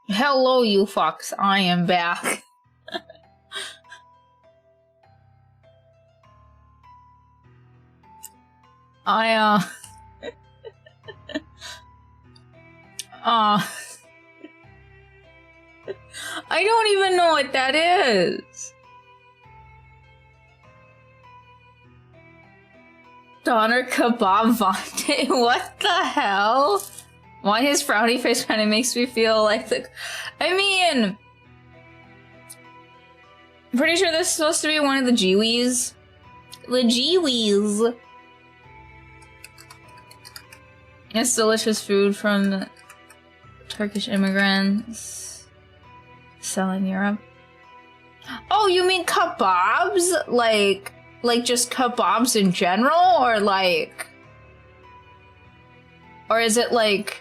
Hello, you fucks. I am back. I, I don't even know what that is. Doner Kebab Vante? What the hell? Why his frowny face kind of makes me feel like the... I mean... I'm pretty sure this is supposed to be one of the Jiwis. The Jiwis! It's delicious food from Turkish immigrants selling Europe. Oh, you mean kebabs? Like just kebabs in general? Or like... Or is it like...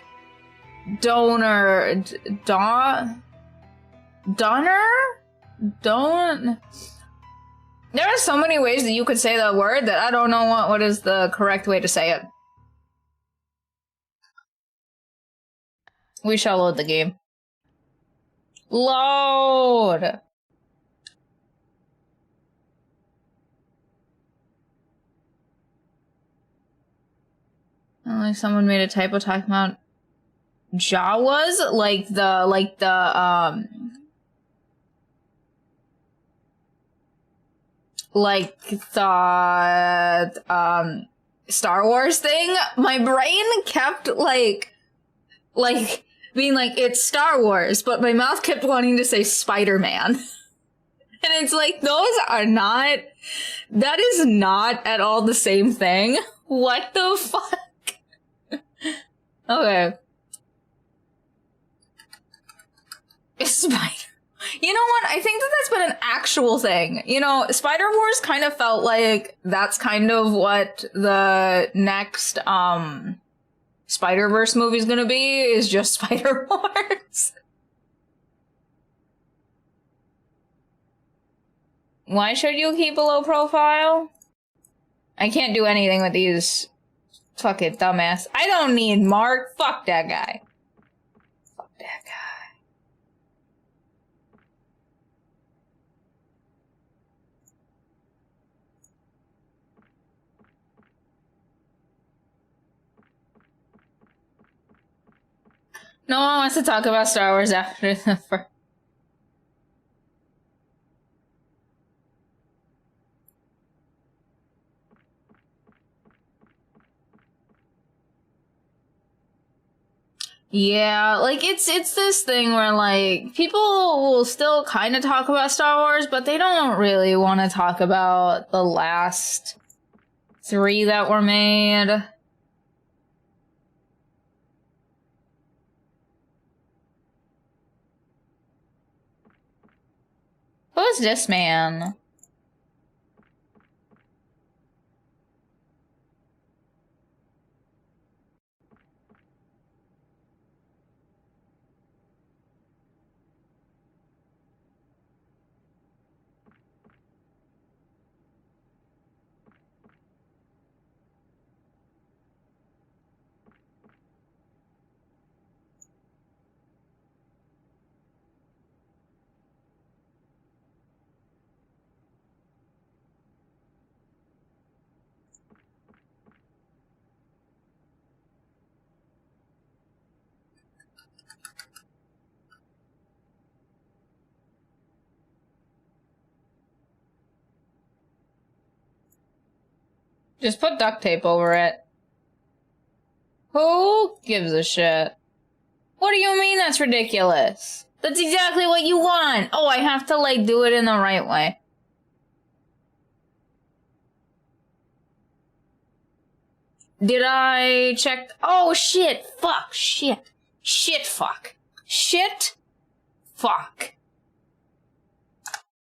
Doner... Doner? Don't... There are so many ways that you could say that word that I don't know what is the correct way to say it. We shall load the game. Load! Like someone made a typo talking about Jawas? Like the Star Wars thing. My brain kept like being like, it's Star Wars, but my mouth kept wanting to say Spider-Man. And it's like, that is not at all the same thing. What the fuck? Okay. Spider. You know what? I think that's been an actual thing. You know, Spider-Wars kind of felt like that's kind of what the next, Spider-Verse movie's gonna be, is just Spider-Wars. Why should you keep a low profile? I can't do anything with these fucking dumbass. I don't need Mark. Fuck that guy. Fuck that guy. No one wants to talk about Star Wars after the first. Yeah, like, it's this thing where, like, people will still kind of talk about Star Wars, but they don't really want to talk about the last 3 that were made. Who's this man? Just put duct tape over it. Who gives a shit? What do you mean that's ridiculous? That's exactly what you want! Oh, I have to, like, do it in the right way. Did I check? Oh, shit! Fuck! Shit! Shit! Fuck! Shit! Fuck!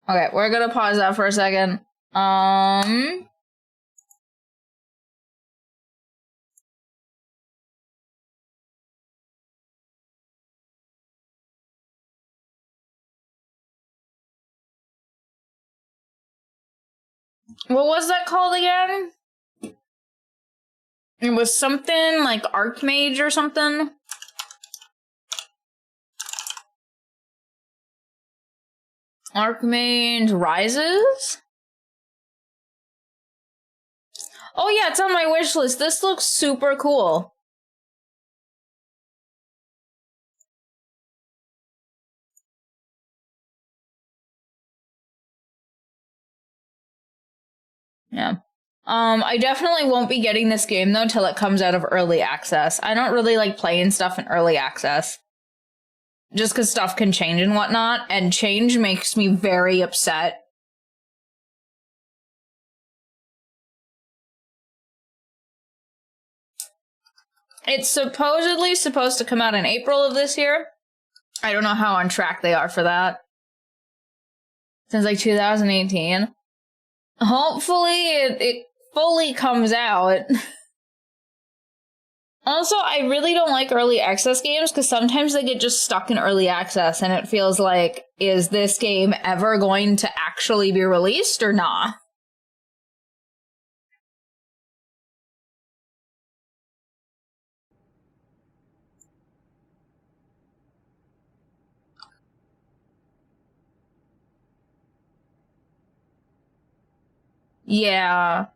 Okay, we're gonna pause that for a second. What was that called again? It was something like Archmage or something. Archmage Rises? Oh yeah, it's on my wish list. This looks super cool. Yeah. I definitely won't be getting this game though till it comes out of early access. I don't really like playing stuff in early access. Just because stuff can change and whatnot, and change makes me very upset. It's supposedly supposed to come out in April of this year. I don't know how on track they are for that. Since like 2018. Hopefully it fully comes out. Also, I really don't like early access games because sometimes they get just stuck in early access and it feels like, is this game ever going to actually be released or not? Yeah.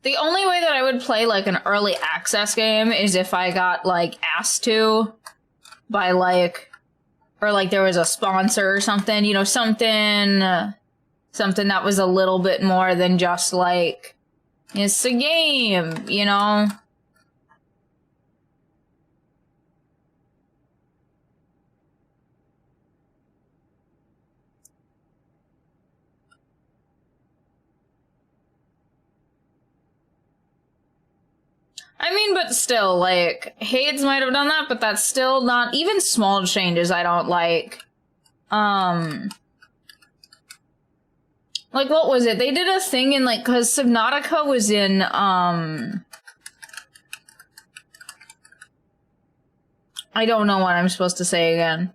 The only way that I would play like an early access game is if I got like asked to by like, or like there was a sponsor or something, you know, something that was a little bit more than just like, it's a game, you know? I mean, but still, like, Hades might have done that, but that's still not, even small changes I don't like. Like, what was it? They did a thing in, like, because Subnautica was in, I don't know what I'm supposed to say again.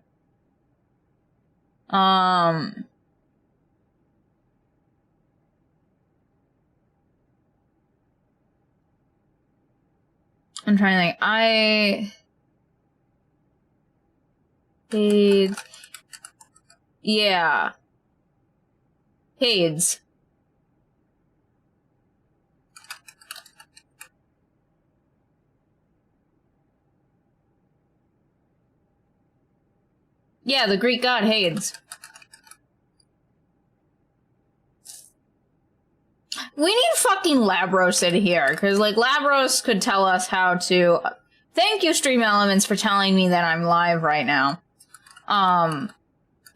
I'm trying to think. Hades. Yeah. Hades. Yeah, the Greek god Hades. We need fucking Labros in here, because, like, Labros could tell us how to... Thank you, Stream Elements, for telling me that I'm live right now.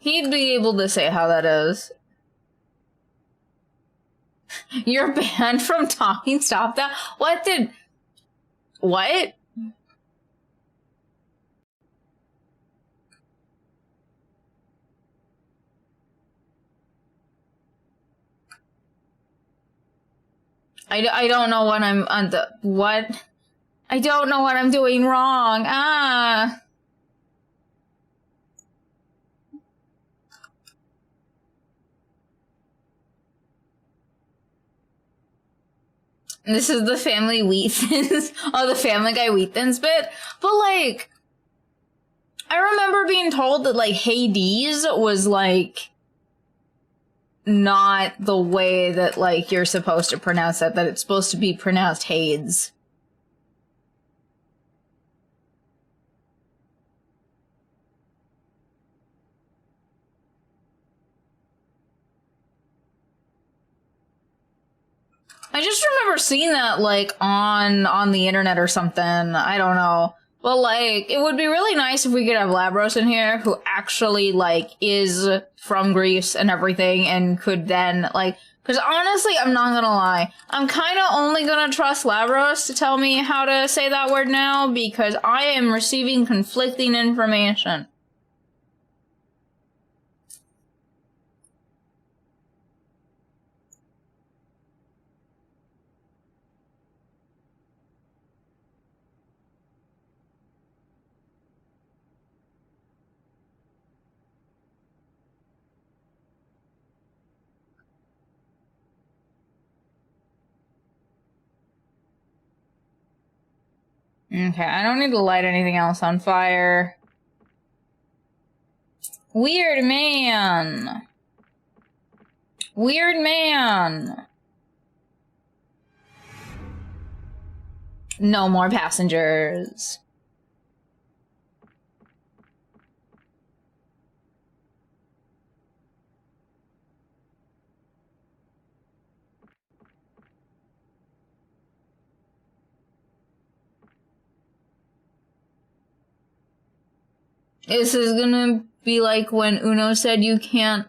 He'd be able to say how that is. You're banned from talking? Stop that. What? I don't know what I'm on the... What? I don't know what I'm doing wrong. Ah. This is the Family Wheat Thins. Oh, the Family Guy Wheat Thins bit. But, like, I remember being told that, like, Hades was, like, not the way that, like, you're supposed to pronounce that it's supposed to be pronounced Hades. I just remember seeing that, like, on the internet or something. I don't know. But, like, it would be really nice if we could have Labros in here who actually, like, is from Greece and everything and could then, like... Because honestly, I'm not gonna lie. I'm kind of only gonna trust Labros to tell me how to say that word now because I am receiving conflicting information. Okay, I don't need to light anything else on fire. Weird man. Weird man. No more passengers. This is gonna be like when Uno said you can't.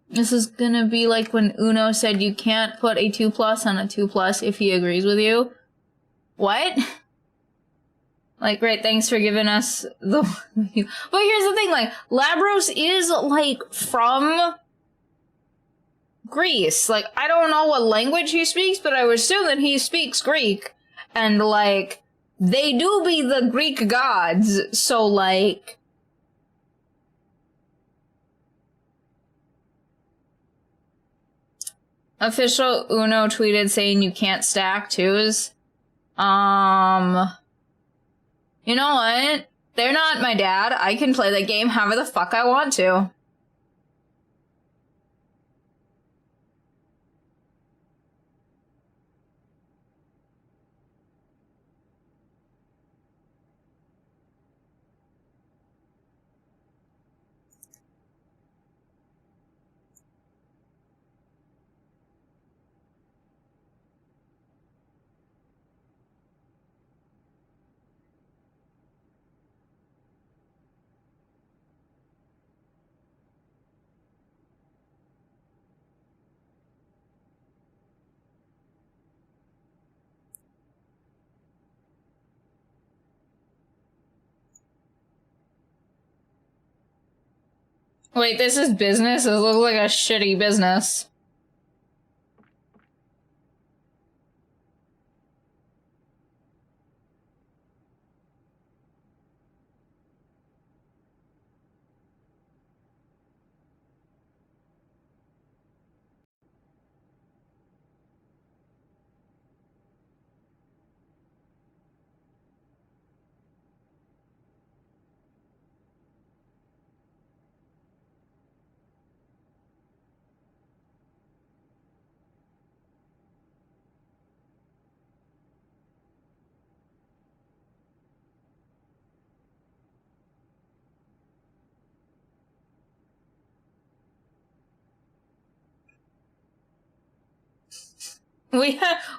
This is gonna be like when Uno said you can't put a 2+ on a 2+ if he agrees with you. What? Like, great, thanks for giving us the... But here's the thing, like, Labros is, like, from Greece. Like, I don't know what language he speaks, but I would assume that he speaks Greek. And, like, they do be the Greek gods, so, like... Official Uno tweeted saying you can't stack twos. You know what? They're not my dad. I can play that game however the fuck I want to. Wait, this is business? It looks like a shitty business.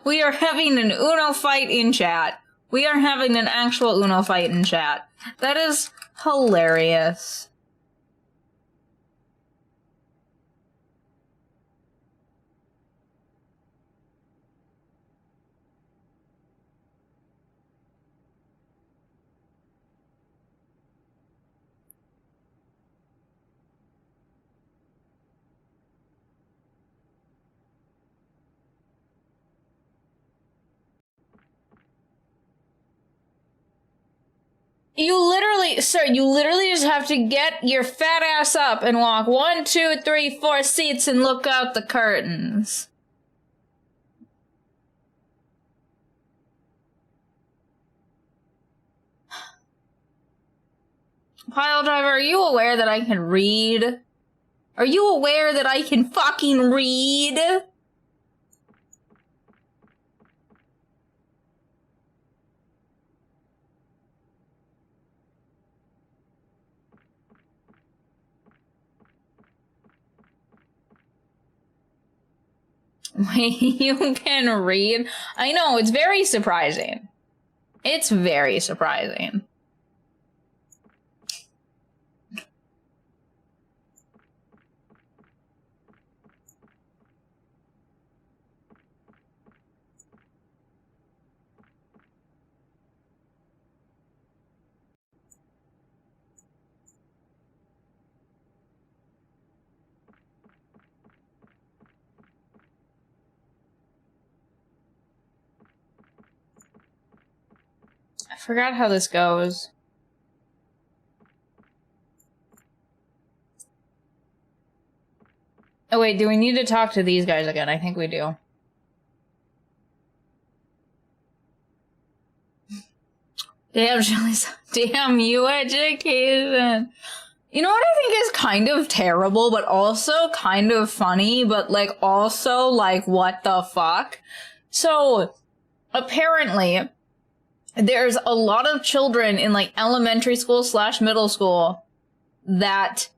We are having an Uno fight in chat. We are having an actual Uno fight in chat. That is hilarious. Sir, you literally just have to get your fat ass up and walk 1, 2, 3, 4 seats and look out the curtains. Pile driver, are you aware that I can read? Are you aware that I can fucking read? Wait, you can read? I know, it's very surprising. It's very surprising. I forgot how this goes. Oh wait, do we need to talk to these guys again? I think we do. Damn, Shelly's. Damn you, education. You know what I think is kind of terrible, but also kind of funny, but like also like what the fuck? So apparently there's a lot of children in like elementary school / middle school that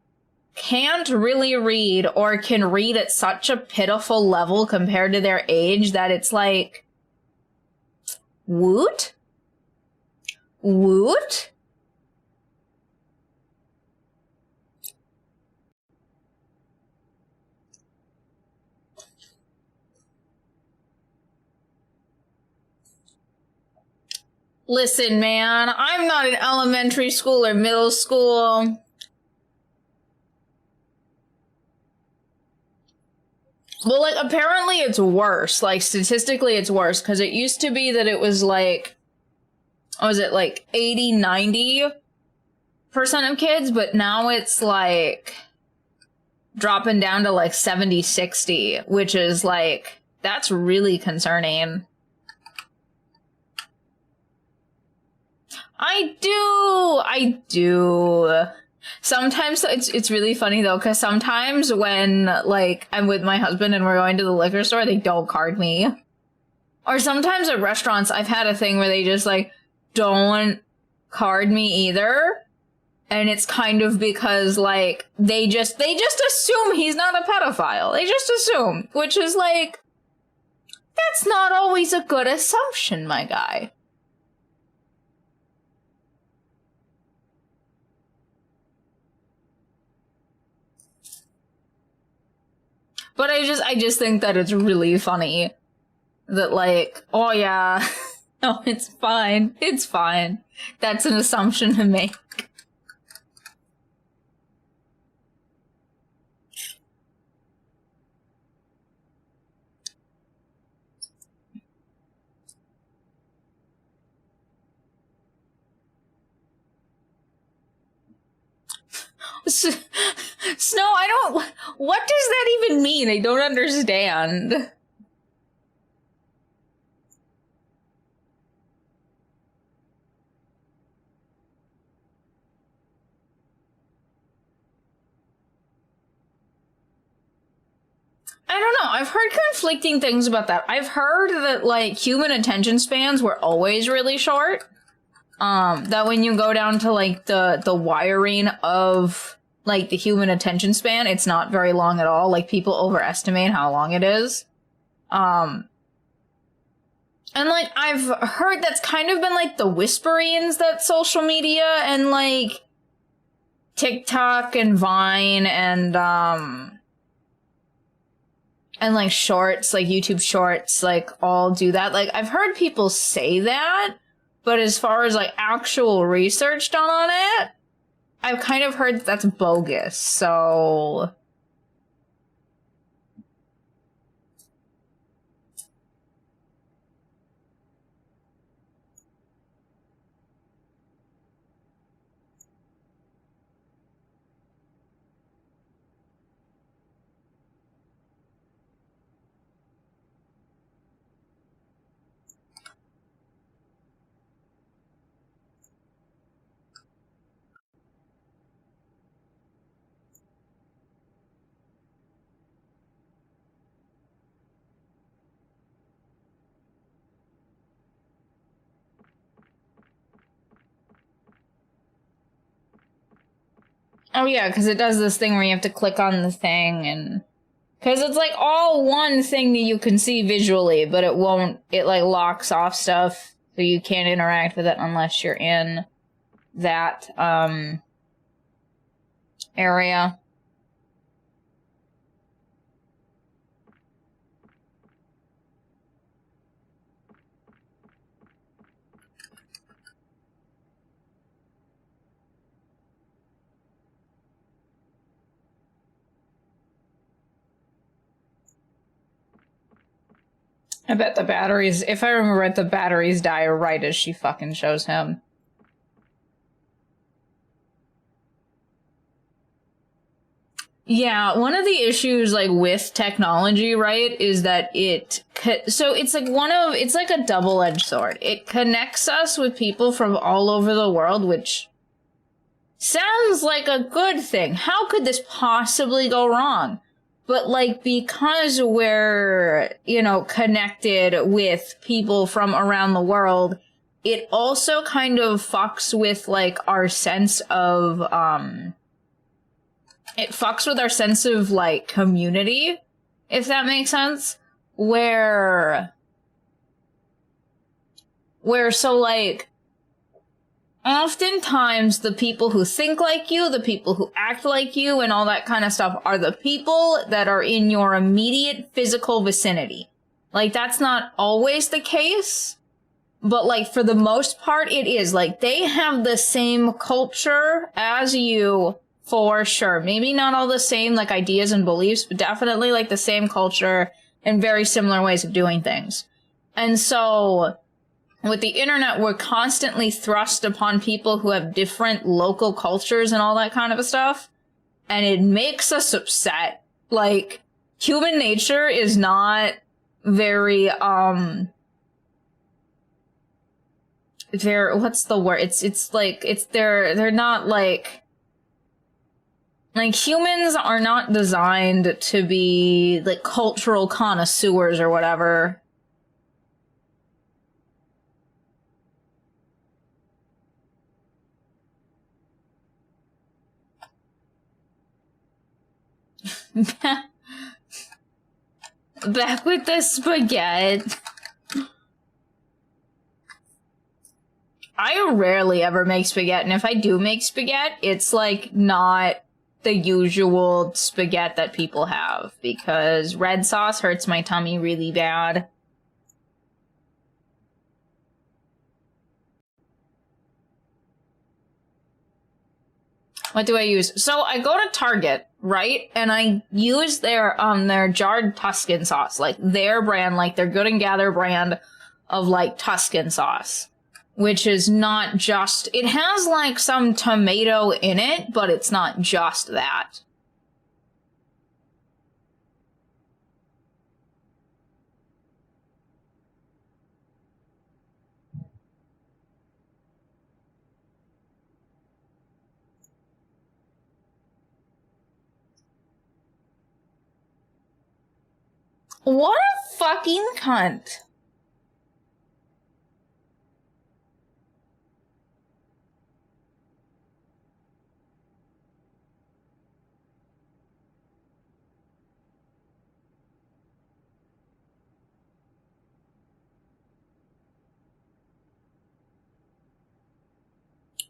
can't really read or can read at such a pitiful level compared to their age that it's like, woot? Woot? Listen, man, I'm not in elementary school or middle school. Well, like, apparently it's worse. Like, statistically, it's worse. Because it used to be that it was, like, what was it, like, 80-90% of kids? But now it's, like, dropping down to, like, 70-60. Which is, like, that's really concerning. I do. Sometimes it's really funny though, because sometimes when like I'm with my husband and we're going to the liquor store, they don't card me. Or sometimes at restaurants, I've had a thing where they just like don't card me either. And it's kind of because like they just assume he's not a pedophile. They just assume, which is like, that's not always a good assumption, my guy. But I just think that it's really funny that like, oh yeah, no, it's fine. It's fine. That's an assumption to make. Snow, I don't... What does that even mean? I don't understand. I don't know. I've heard conflicting things about that. I've heard that, like, human attention spans were always really short. That when you go down to, like, the wiring of... like, the human attention span, it's not very long at all. Like, people overestimate how long it is. And, like, I've heard that's kind of been, like, the whisperings that social media and, like, TikTok and Vine and, like, shorts, like, YouTube shorts, like, all do that. Like, I've heard people say that, but as far as, like, actual research done on it, I've kind of heard that's bogus, so... Oh yeah, because it does this thing where you have to click on the thing and... Because it's like all one thing that you can see visually, but it won't... It like locks off stuff, so you can't interact with it unless you're in that, area. I bet the batteries, if I remember right, the batteries die right as she fucking shows him. Yeah, one of the issues, like, with technology, right, is that it so it's like it's like a double-edged sword. It connects us with people from all over the world, which sounds like a good thing. How could this possibly go wrong? But, like, because we're, you know, connected with people from around the world, it also kind of fucks with, like, our sense of, it fucks with our sense of, like, community, if that makes sense. Where, so, like, oftentimes the people who think like you, the people who act like you, and all that kind of stuff are the people that are in your immediate physical vicinity. Like, that's not always the case, but, like, for the most part, it is. Like, they have the same culture as you, for sure. Maybe not all the same, like, ideas and beliefs, but definitely, like, the same culture and very similar ways of doing things. And so, with the internet, we're constantly thrust upon people who have different local cultures and all that kind of stuff. And it makes us upset. Like, human nature is not very, what's the word? They're not like humans are not designed to be, like, cultural connoisseurs or whatever. Back with the spaghetti. I rarely ever make spaghetti, and if I do make spaghetti, it's, like, not the usual spaghetti that people have, because red sauce hurts my tummy really bad. What do I use? So I go to Target, right? And I use their jarred Tuscan sauce, like their brand, like their Good and Gather brand of, like, Tuscan sauce. Which is not just, it has, like, some tomato in it, but it's not just that. What a fucking cunt.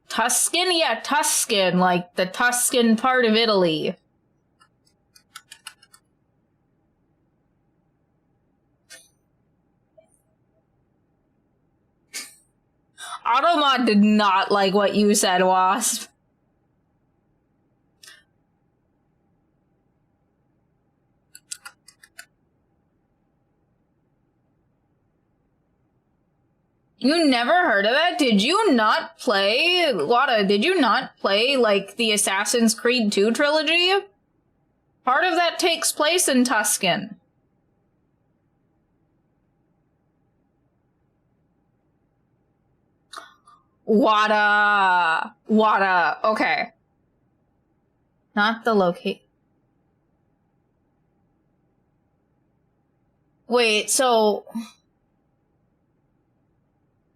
Tuscan? Yeah, Tuscan, like the Tuscan part of Italy. Automod did not like what you said, Wasp. You never heard of that? Did you not play, Wada, did you not play, like, the Assassin's Creed 2 trilogy? Part of that takes place in Tuscan. Wada, okay. Not the locate. Wait, so...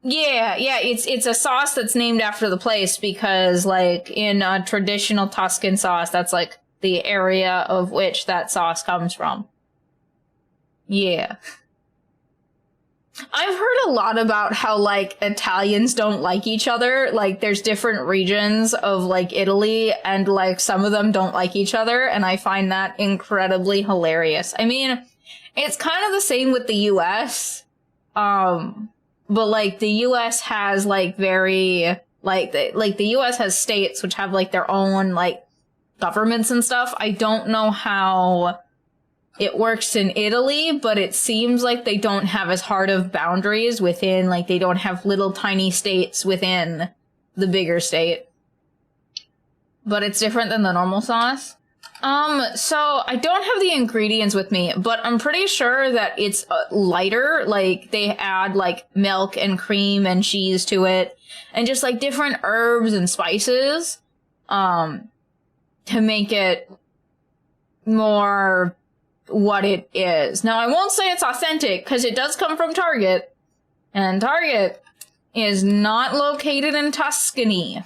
Yeah, it's a sauce that's named after the place because, like, in a traditional Tuscan sauce, that's, like, the area of which that sauce comes from. Yeah. I've heard a lot about how, like, Italians don't like each other. Like, there's different regions of, like, Italy, and, like, some of them don't like each other, and I find that incredibly hilarious. I mean, it's kind of the same with the US. But, like, the US has, like, very, like, the US has states which have, like, their own, like, governments and stuff. I don't know how it works in Italy, but it seems like they don't have as hard of boundaries within, like, they don't have little tiny states within the bigger state. But it's different than the normal sauce. So I don't have the ingredients with me, but I'm pretty sure that it's lighter. Like, they add, like, milk and cream and cheese to it, and just, like, different herbs and spices, to make it more what it is. Now, I won't say it's authentic, because it does come from Target, and Target is not located in Tuscany.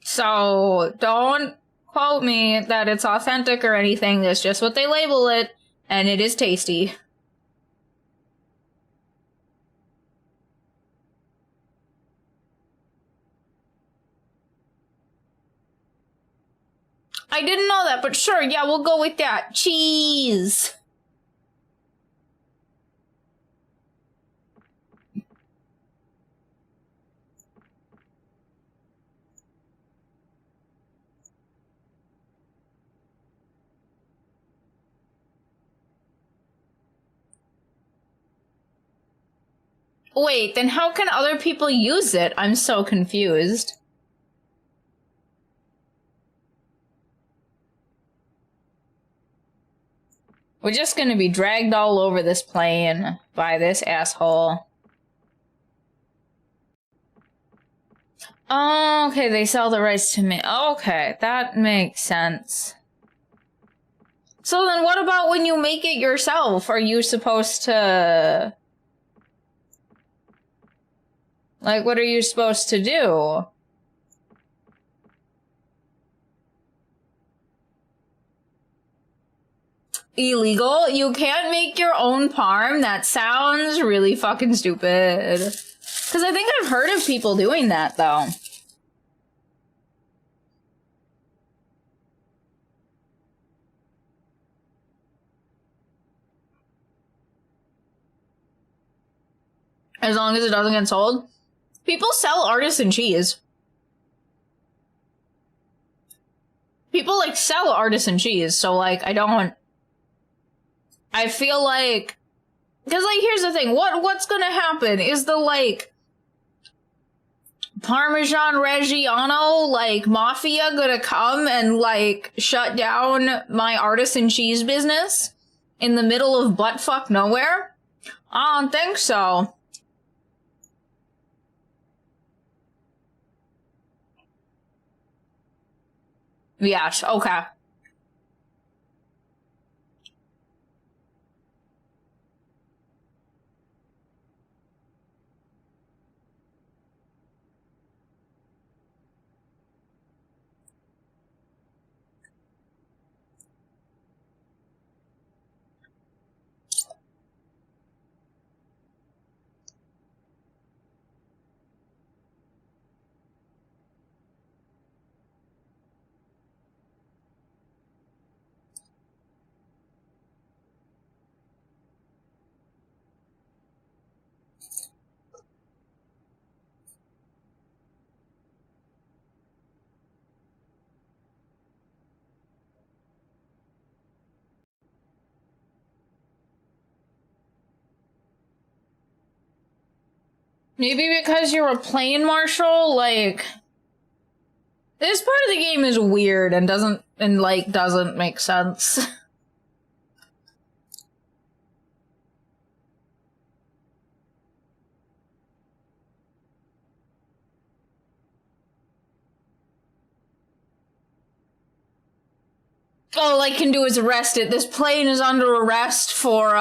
So, don't quote me that it's authentic or anything. It's just what they label it, and it is tasty. I didn't know that, but sure, yeah, we'll go with that. Cheese! Wait, then how can other people use it? I'm so confused. We're just gonna be dragged all over this plane by this asshole. Oh, okay, they sell the rights to me. Okay, that makes sense. So then what about when you make it yourself? Are you supposed to... Like, what are you supposed to do? Illegal? You can't make your own parm? That sounds really fucking stupid. Because I think I've heard of people doing that, though. As long as it doesn't get sold. People sell artisan cheese. People, like, sell artisan cheese, so, like, I feel like... Because, like, here's the thing. What's gonna happen? Is the, like... Parmesan Reggiano, like, mafia gonna come and, like, shut down my artisan cheese business? In the middle of buttfuck nowhere? I don't think so. Yes, okay. Maybe because you're a plane marshal, like... This part of the game is weird and doesn't make sense. All I can do is arrest it. This plane is under arrest for,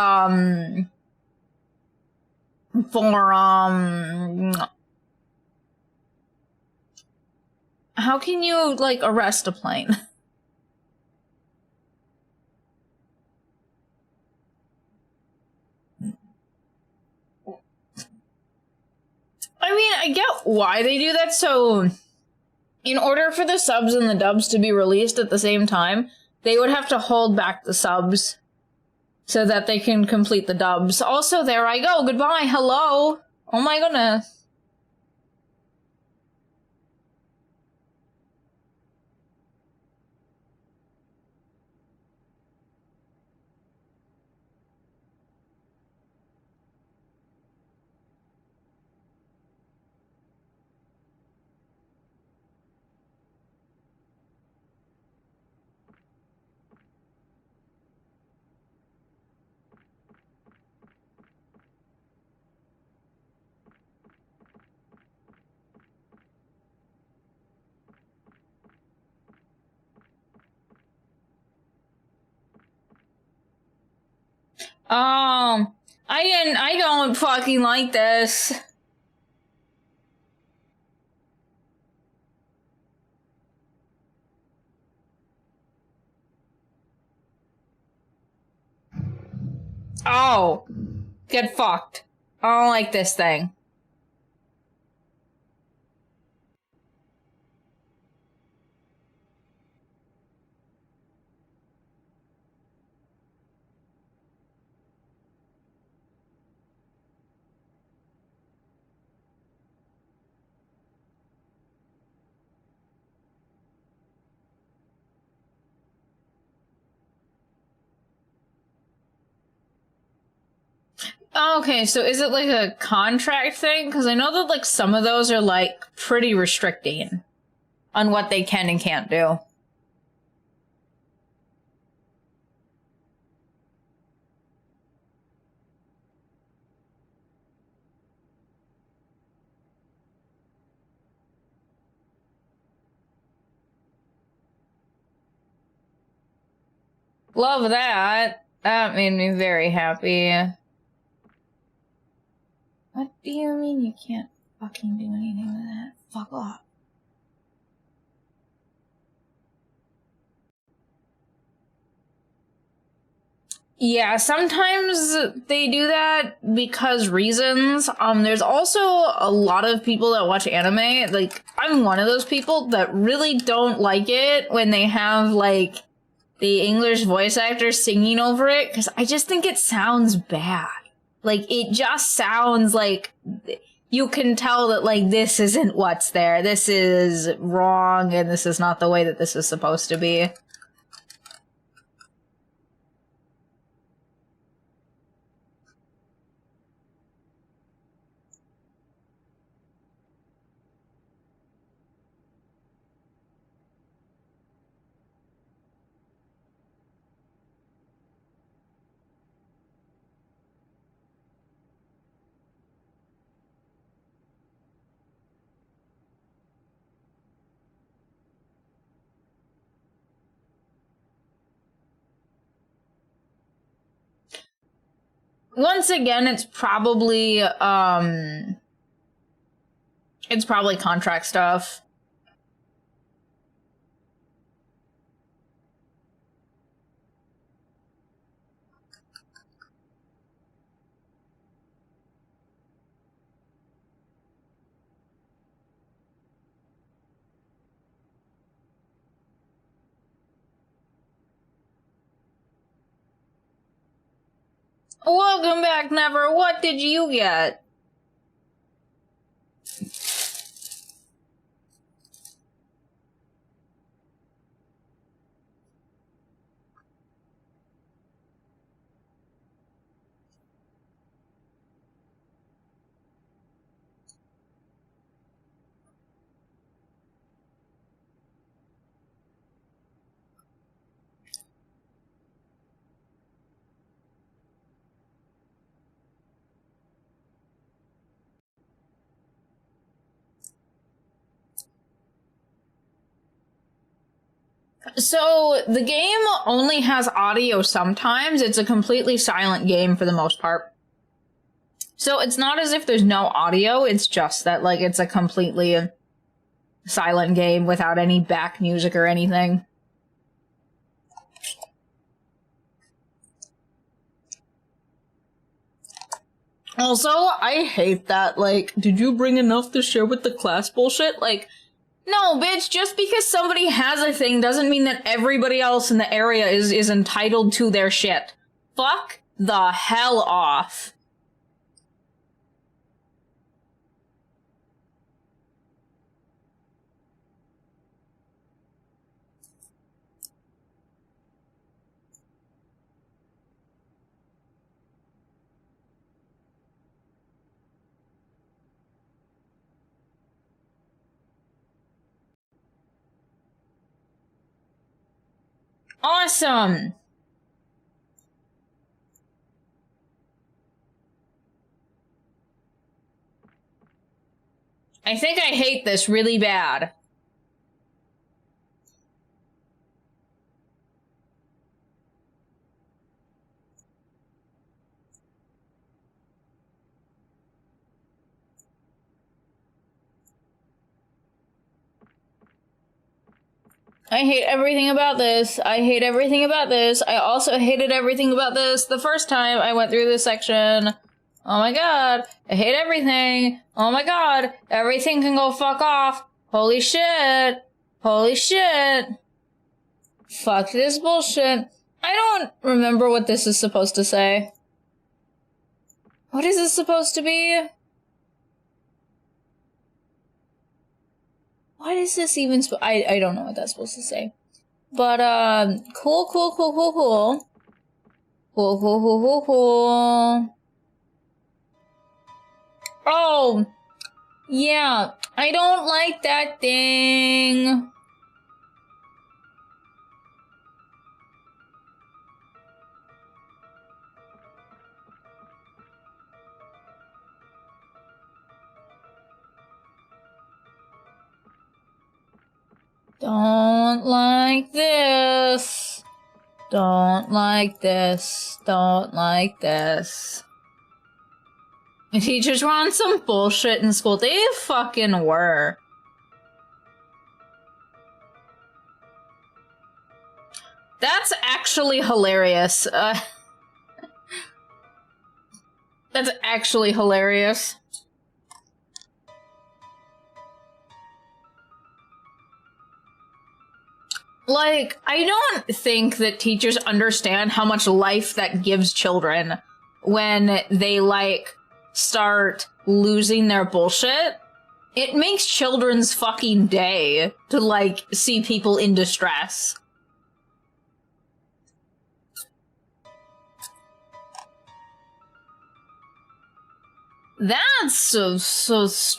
how can you, like, arrest a plane? I mean, I get why they do that, so... In order for the subs and the dubs to be released at the same time, they would have to hold back the subs so that they can complete the dubs. Also, there I go. Goodbye. Hello. Oh my goodness. I don't fucking like this. Oh, get fucked. I don't like this thing. Okay, so is it like a contract thing? Because I know that like some of those are like pretty restricting on what they can and can't do. Love that. That made me very happy. What do you mean you can't fucking do anything with that? Fuck off. Yeah, sometimes they do that because reasons. There's also a lot of people that watch anime. Like, I'm one of those people that really don't like it when they have, like, the English voice actor singing over it, because I just think it sounds bad. Like, it just sounds like you can tell that, like, this isn't what's there. This is wrong, and this is not the way that this is supposed to be. Once again, it's probably contract stuff. Welcome back, Never. What did you get? So, the game only has audio sometimes. It's a completely silent game for the most part. So, it's not as if there's no audio, it's just that, like, it's a completely silent game without any back music or anything. Also, I hate that, like, did you bring enough to share with the class bullshit? Like, no, bitch, just because somebody has a thing doesn't mean that everybody else in the area is entitled to their shit. Fuck the hell off. Awesome! I think I hate this really bad. I hate everything about this. I hate everything about this. I also hated everything about this the first time I went through this section. Oh my god. I hate everything. Oh my god. Everything can go fuck off. Holy shit. Holy shit. Fuck this bullshit. I don't remember what this is supposed to say. What is this supposed to be? What is this even I don't know what that's supposed to say. But, cool. Cool. Oh! Yeah, I don't like that thing. Don't like this. Don't like this. Don't like this. The teachers were on some bullshit in school. They fucking were. That's actually hilarious. That's actually hilarious. Like, I don't think that teachers understand how much life that gives children when they, like, start losing their bullshit. It makes children's fucking day to, like, see people in distress. That's so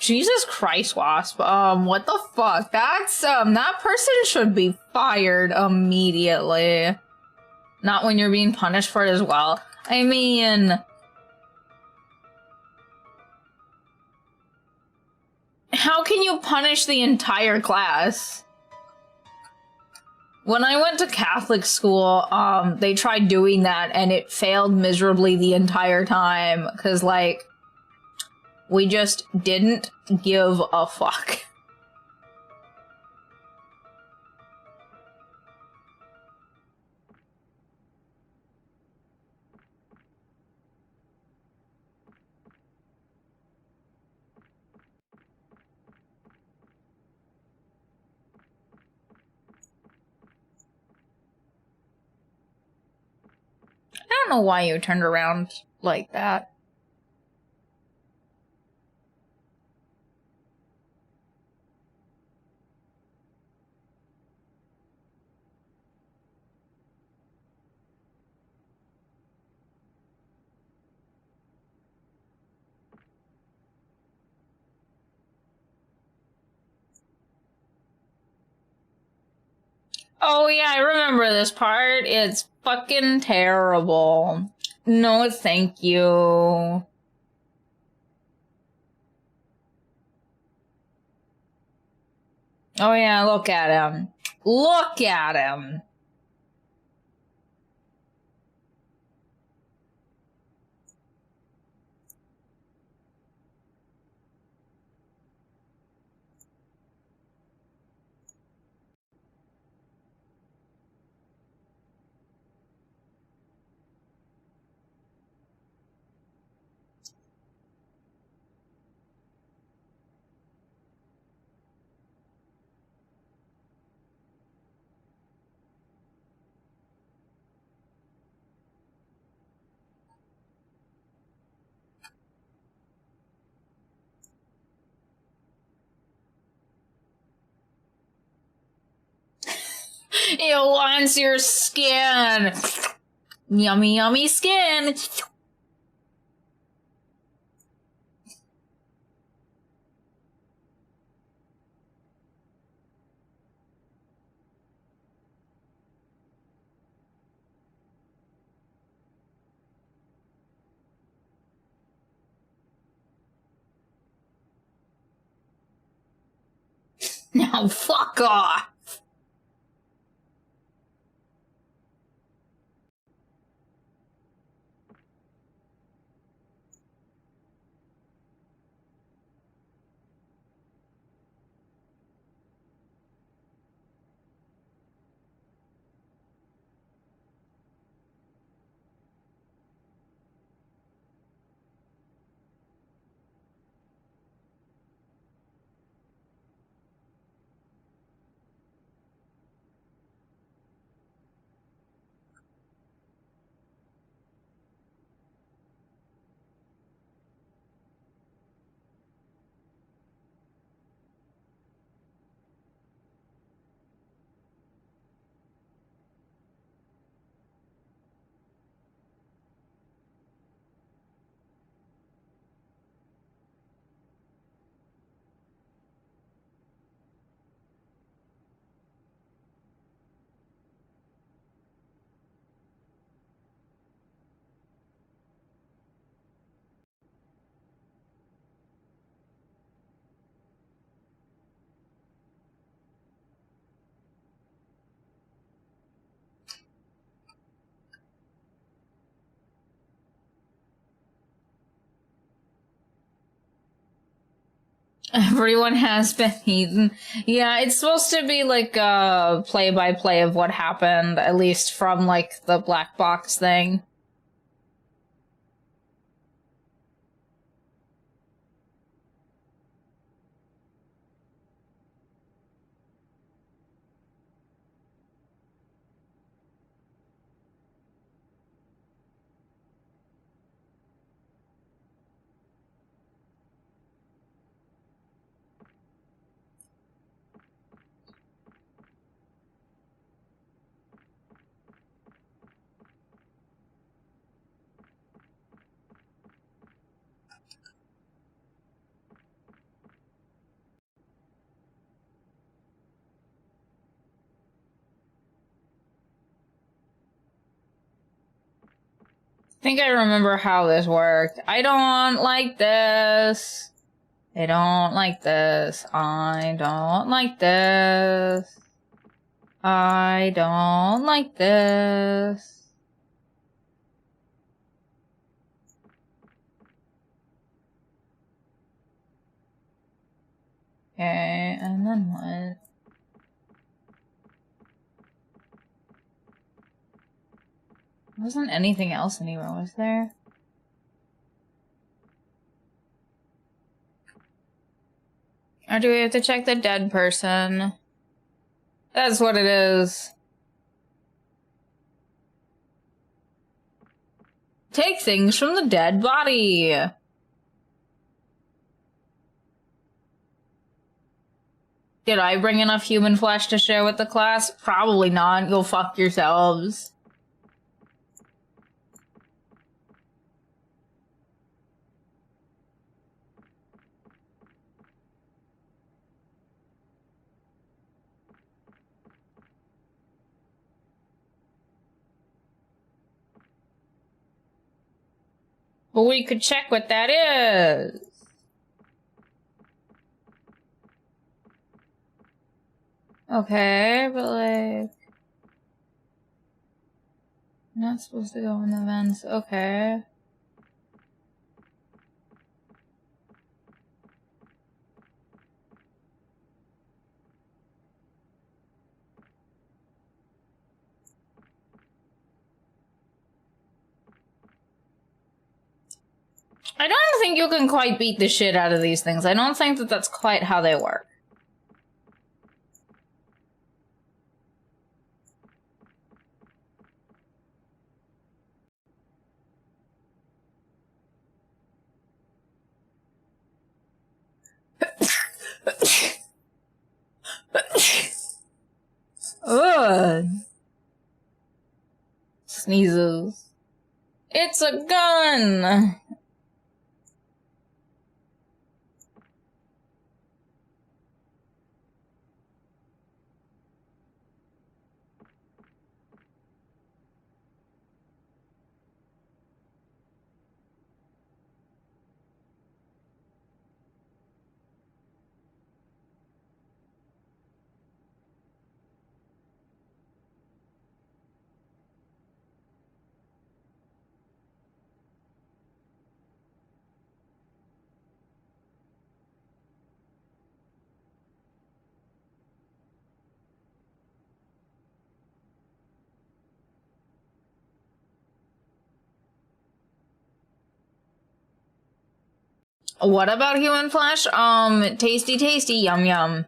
Jesus Christ, Wasp. What the fuck? That's, that person should be fired immediately. Not when you're being punished for it as well. I mean, how can you punish the entire class? When I went to Catholic school, they tried doing that and it failed miserably the entire time. 'Cause, like, we just didn't give a fuck. I don't know why you turned around like that. Oh yeah, I remember this part. It's fucking terrible. No, thank you. Oh yeah, look at him. Look at him. It wants your skin. Yummy, yummy skin. Now fuck off. Everyone has been eaten. Yeah, it's supposed to be like a play-by-play of what happened, at least from like the black box thing. I think I remember how this worked. I don't like this. I don't like this. I don't like this. I don't like this. Okay, and then what? Wasn't anything else anywhere, was there? Or do we have to check the dead person? That's what it is. Take things from the dead body. Did I bring enough human flesh to share with the class? Probably not. Go fuck yourselves. But we could check what that is. Okay, but like... I'm not supposed to go in the vents. Okay. I don't think you can quite beat the shit out of these things. I don't think that that's quite how they work. Ugh. Sneezes. It's a gun! What about human flesh? Tasty, tasty, yum, yum.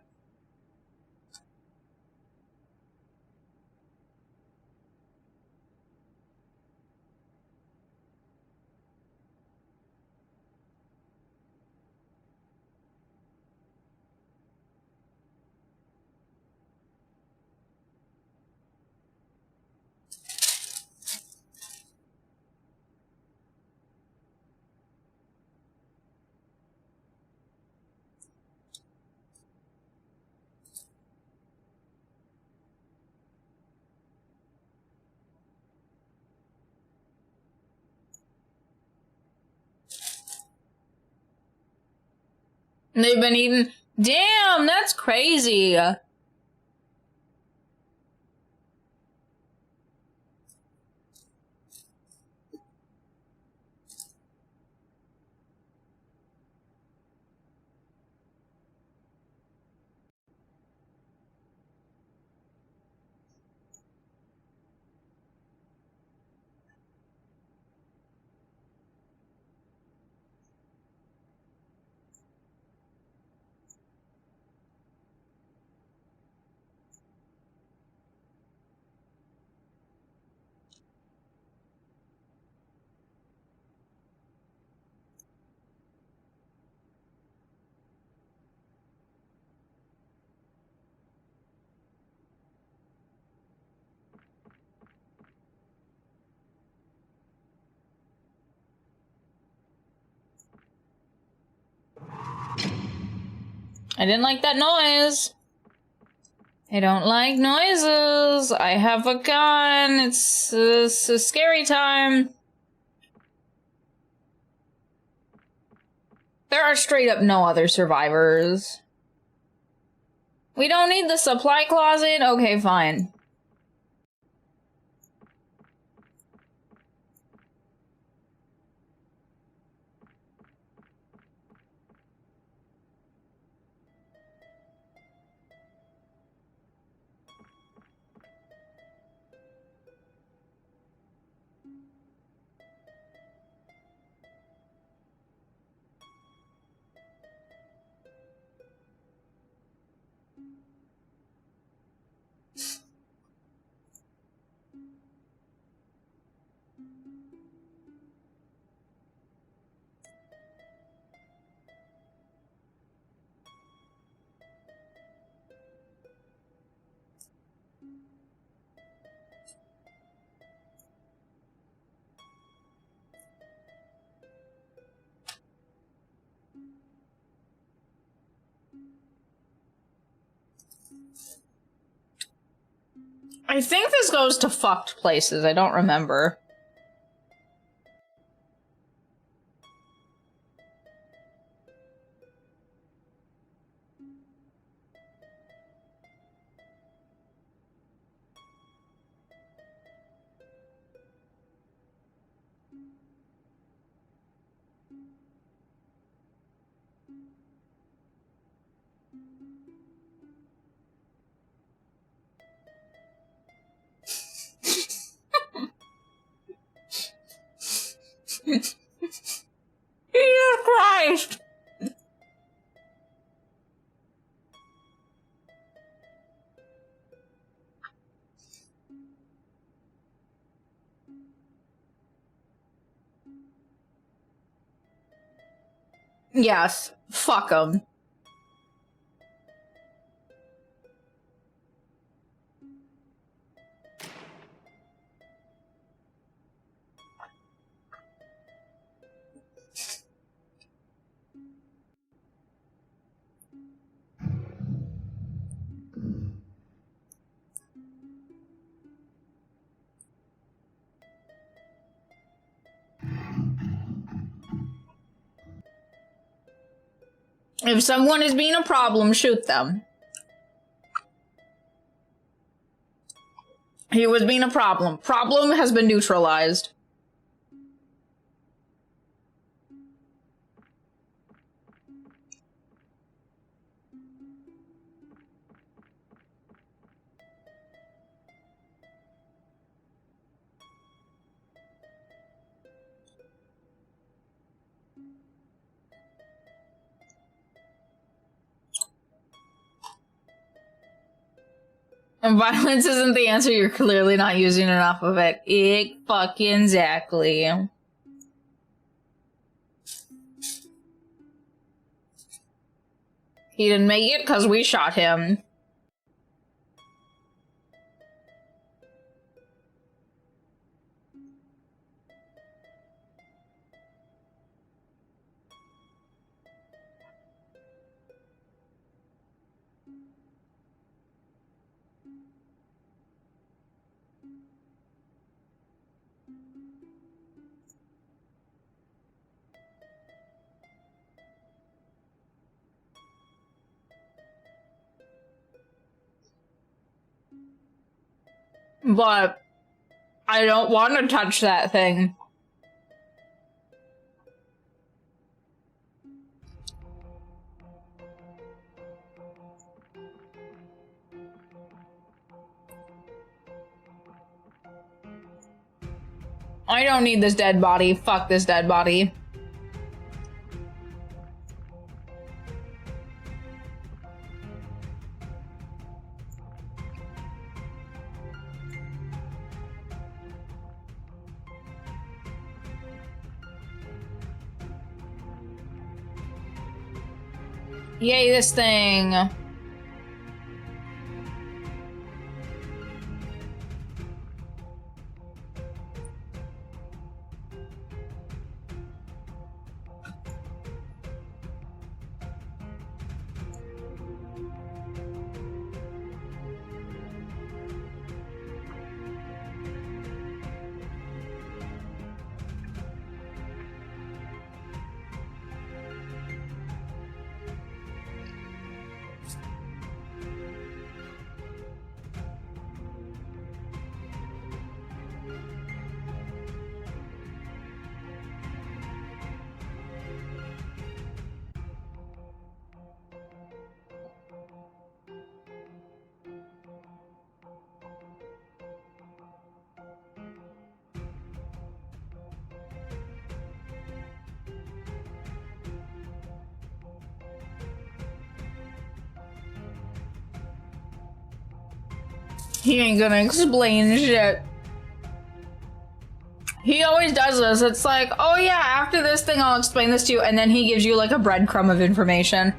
They've been eating. Damn, that's crazy. I didn't like that noise. I don't like noises. I have a gun. It's a scary time. There are straight up no other survivors. We don't need the supply closet? Okay, fine. I think this goes to fucked places. I don't remember. Jesus Christ! Yes, fuck them. If someone is being a problem, shoot them. He was being a problem. Problem has been neutralized. And violence isn't the answer, you're clearly not using enough of it. Fucking exactly. He didn't make it because we shot him. But I don't want to touch that thing. I don't need this dead body. Fuck this dead body. Yay, this thing. He ain't gonna explain shit. He always does this. It's like, oh yeah, after this thing I'll explain this to you, and then he gives you like a breadcrumb of information.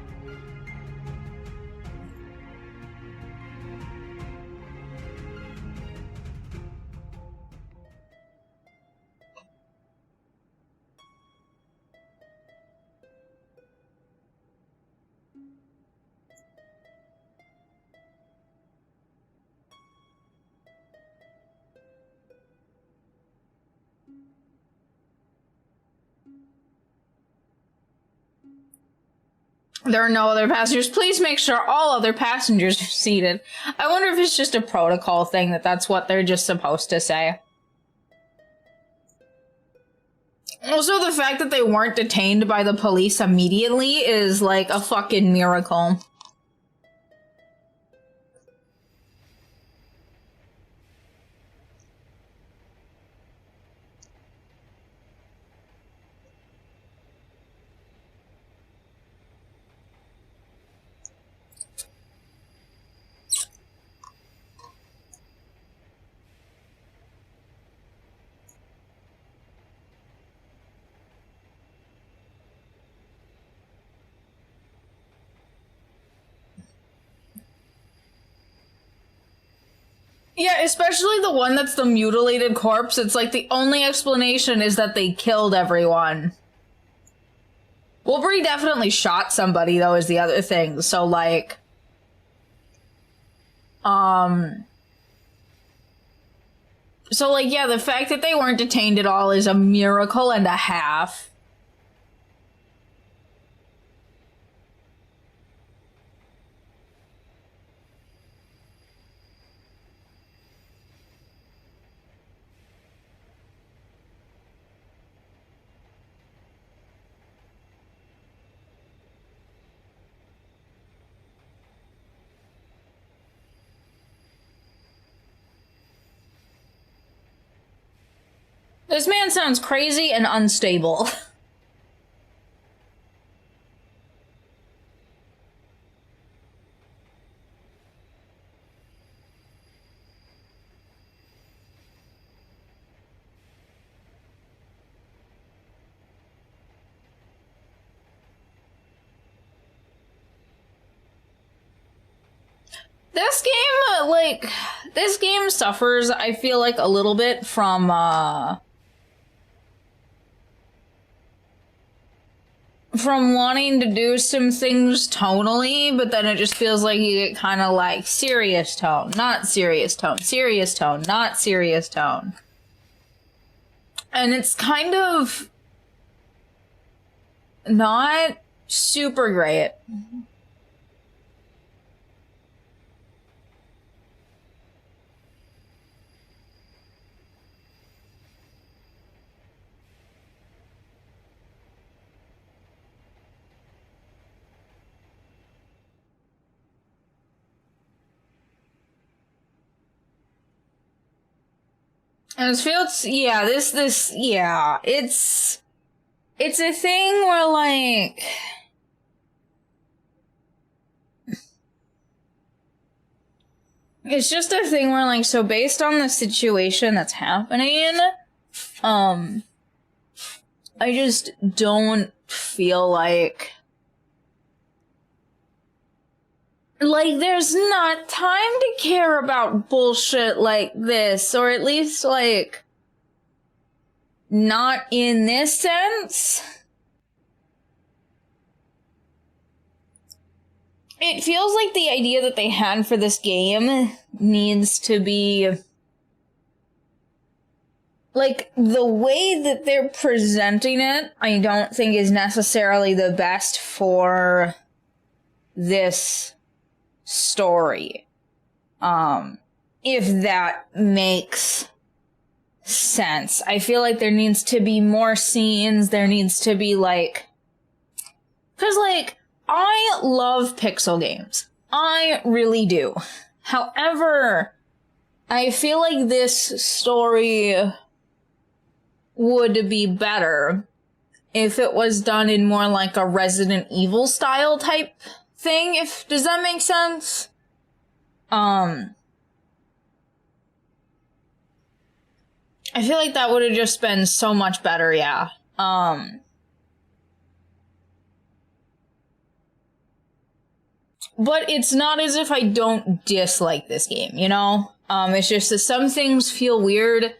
There are no other passengers. Please make sure all other passengers are seated. I wonder if it's just a protocol thing that's what they're just supposed to say. Also, the fact that they weren't detained by the police immediately is like a fucking miracle. Yeah, especially the one that's the mutilated corpse. It's like the only explanation is that they killed everyone. Wolverine definitely shot somebody, though, is the other thing. So, like... So, like, yeah, the fact that they weren't detained at all is a miracle and a half. This man sounds crazy and unstable. This game, like, this game suffers, I feel like, a little bit from wanting to do some things tonally, but then it just feels like you get kind of like serious tone, not serious tone, serious tone, not serious tone. And it's kind of not super great. And it feels, yeah, yeah, it's a thing where, like, it's just a thing where, like, so based on the situation that's happening, I just don't feel like there's not time to care about bullshit like this, or at least, like, not in this sense. It feels like the idea that they had for this game needs to be... like, the way that they're presenting it, I don't think is necessarily the best for this story. If that makes sense. I feel like there needs to be more scenes, there needs to be, like... 'cause, like, I love pixel games. I really do. However, I feel like this story would be better if it was done in more like a Resident Evil style type thing, does that make sense? I feel like that would have just been so much better, yeah. But it's not as if I don't dislike this game, you know? It's just that some things feel weird,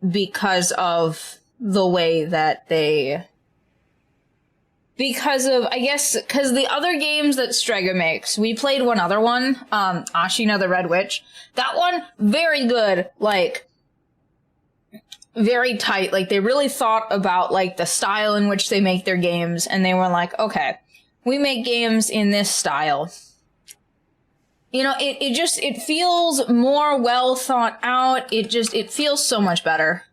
because of the way that because the other games that Strega makes, we played one other one, Ashina the Red Witch. That one, very good, like, very tight. Like, they really thought about, like, the style in which they make their games, and they were like, okay, we make games in this style. You know, it feels more well thought out. It feels so much better.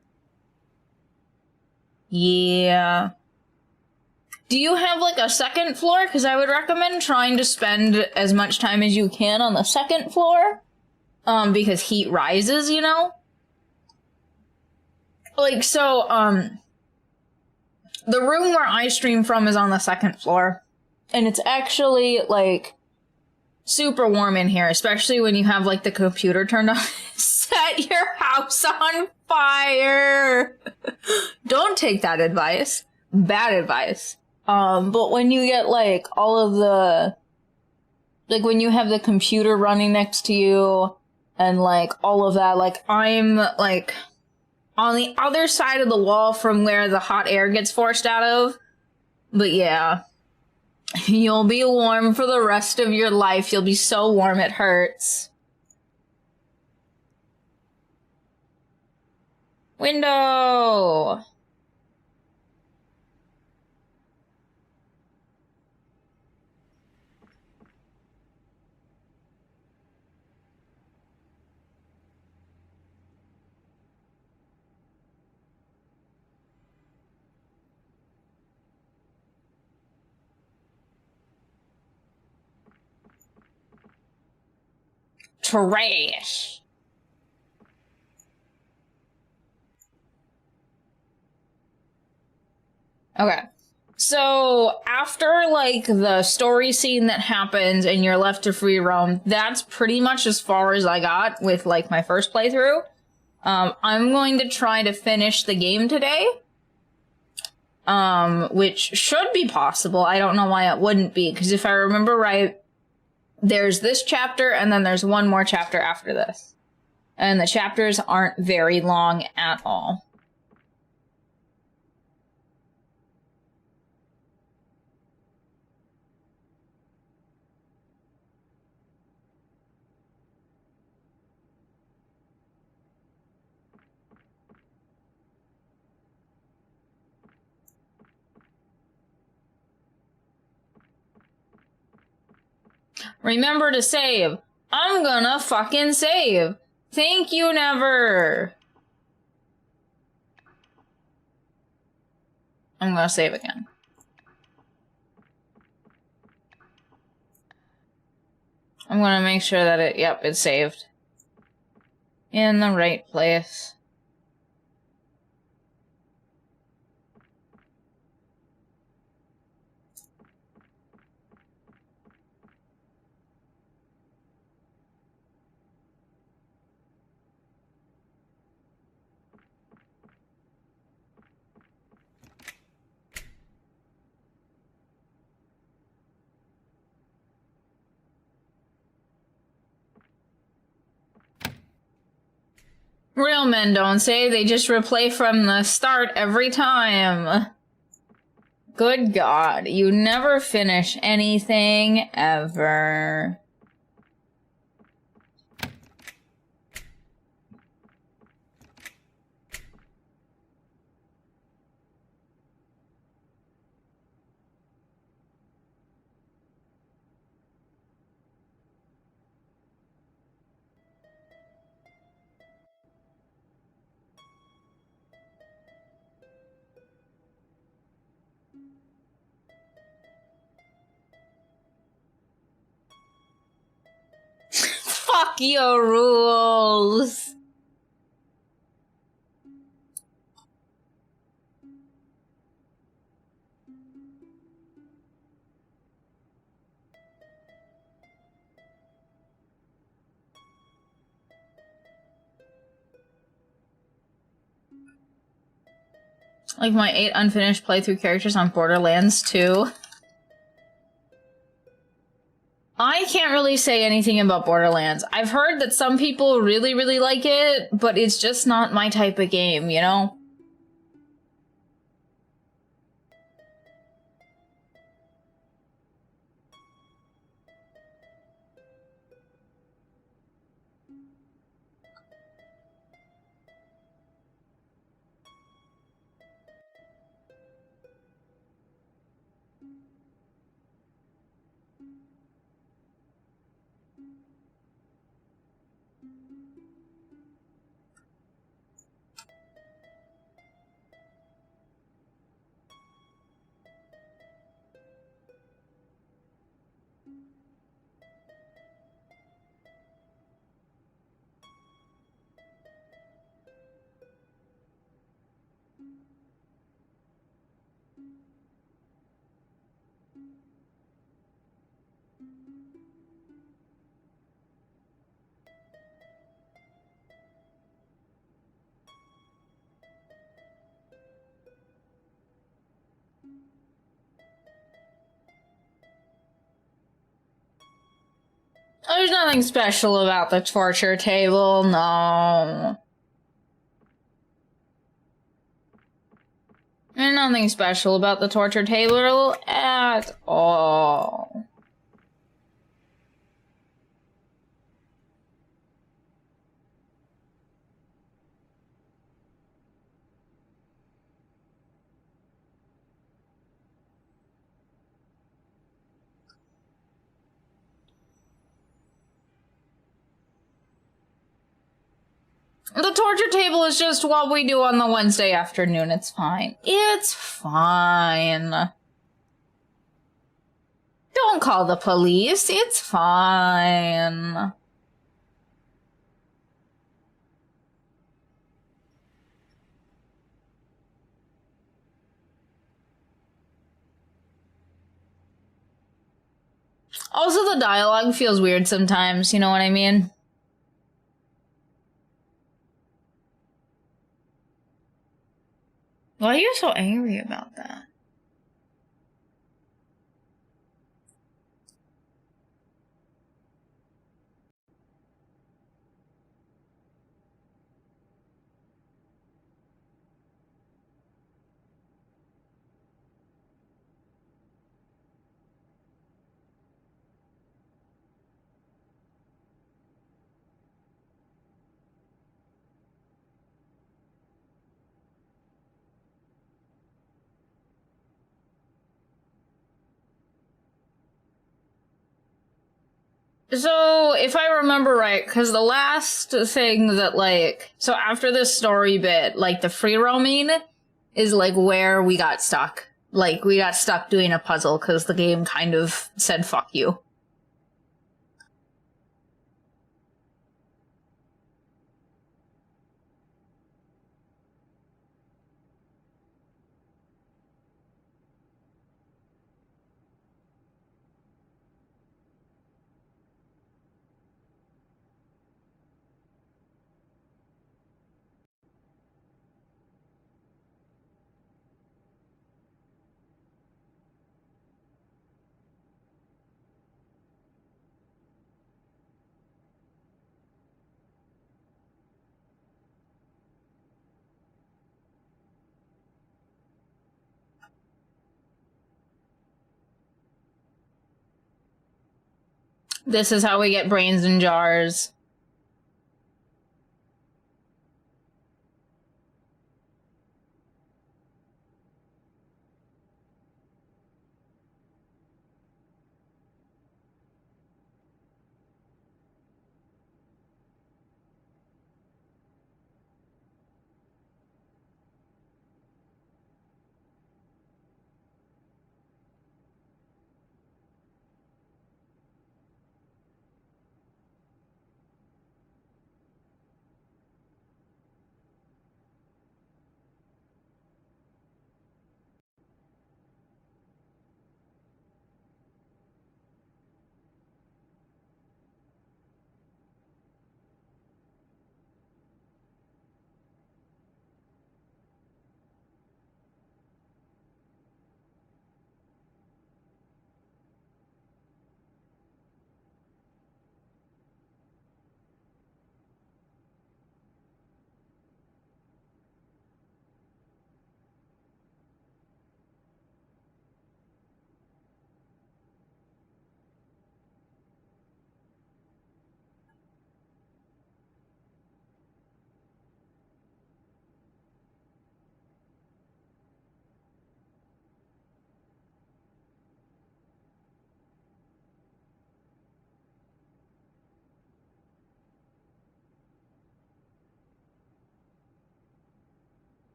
Yeah. Do you have, like, a second floor? Because I would recommend trying to spend as much time as you can on the second floor. Because heat rises, you know? Like, so, the room where I stream from is on the second floor. And it's actually, like, super warm in here, especially when you have, like, the computer turned on. Set your house on fire! Don't take that advice. Bad advice. But when you get, like, all of the... Like, when you have the computer running next to you, and, like, all of that, like, I'm, like, on the other side of the wall from where the hot air gets forced out of. But yeah. You'll be warm for the rest of your life. You'll be so warm it hurts. Window! Trash. Okay. So, after, like, the story scene that happens and you're left to free roam, that's pretty much as far as I got with, like, my first playthrough. I'm going to try to finish the game today. Which should be possible. I don't know why it wouldn't be, because if I remember right, there's this chapter, and then there's one more chapter after this. And the chapters aren't very long at all. Remember to save. I'm gonna fucking save. Thank you, Never. I'm gonna save again. I'm gonna make sure that it's saved. In the right place. Real men don't save, they just replay from the start every time. Good God, you never finish anything, ever. Fuck your rules. Like my 8 unfinished playthrough characters on Borderlands 2. I can't really say anything about Borderlands. I've heard that some people really, really like it, but it's just not my type of game, you know? There's nothing special about the torture table, no. There's nothing special about the torture table at all. The torture table is just what we do on the Wednesday afternoon. It's fine. It's fine. Don't call the police. It's fine. Also, the dialogue feels weird sometimes, you know what I mean? Why are you so angry about that? So, if I remember right, because the last thing that, like, so after this story bit, like, the free roaming is, like, where we got stuck. Like, we got stuck doing a puzzle because the game kind of said, fuck you. This is how we get brains in jars.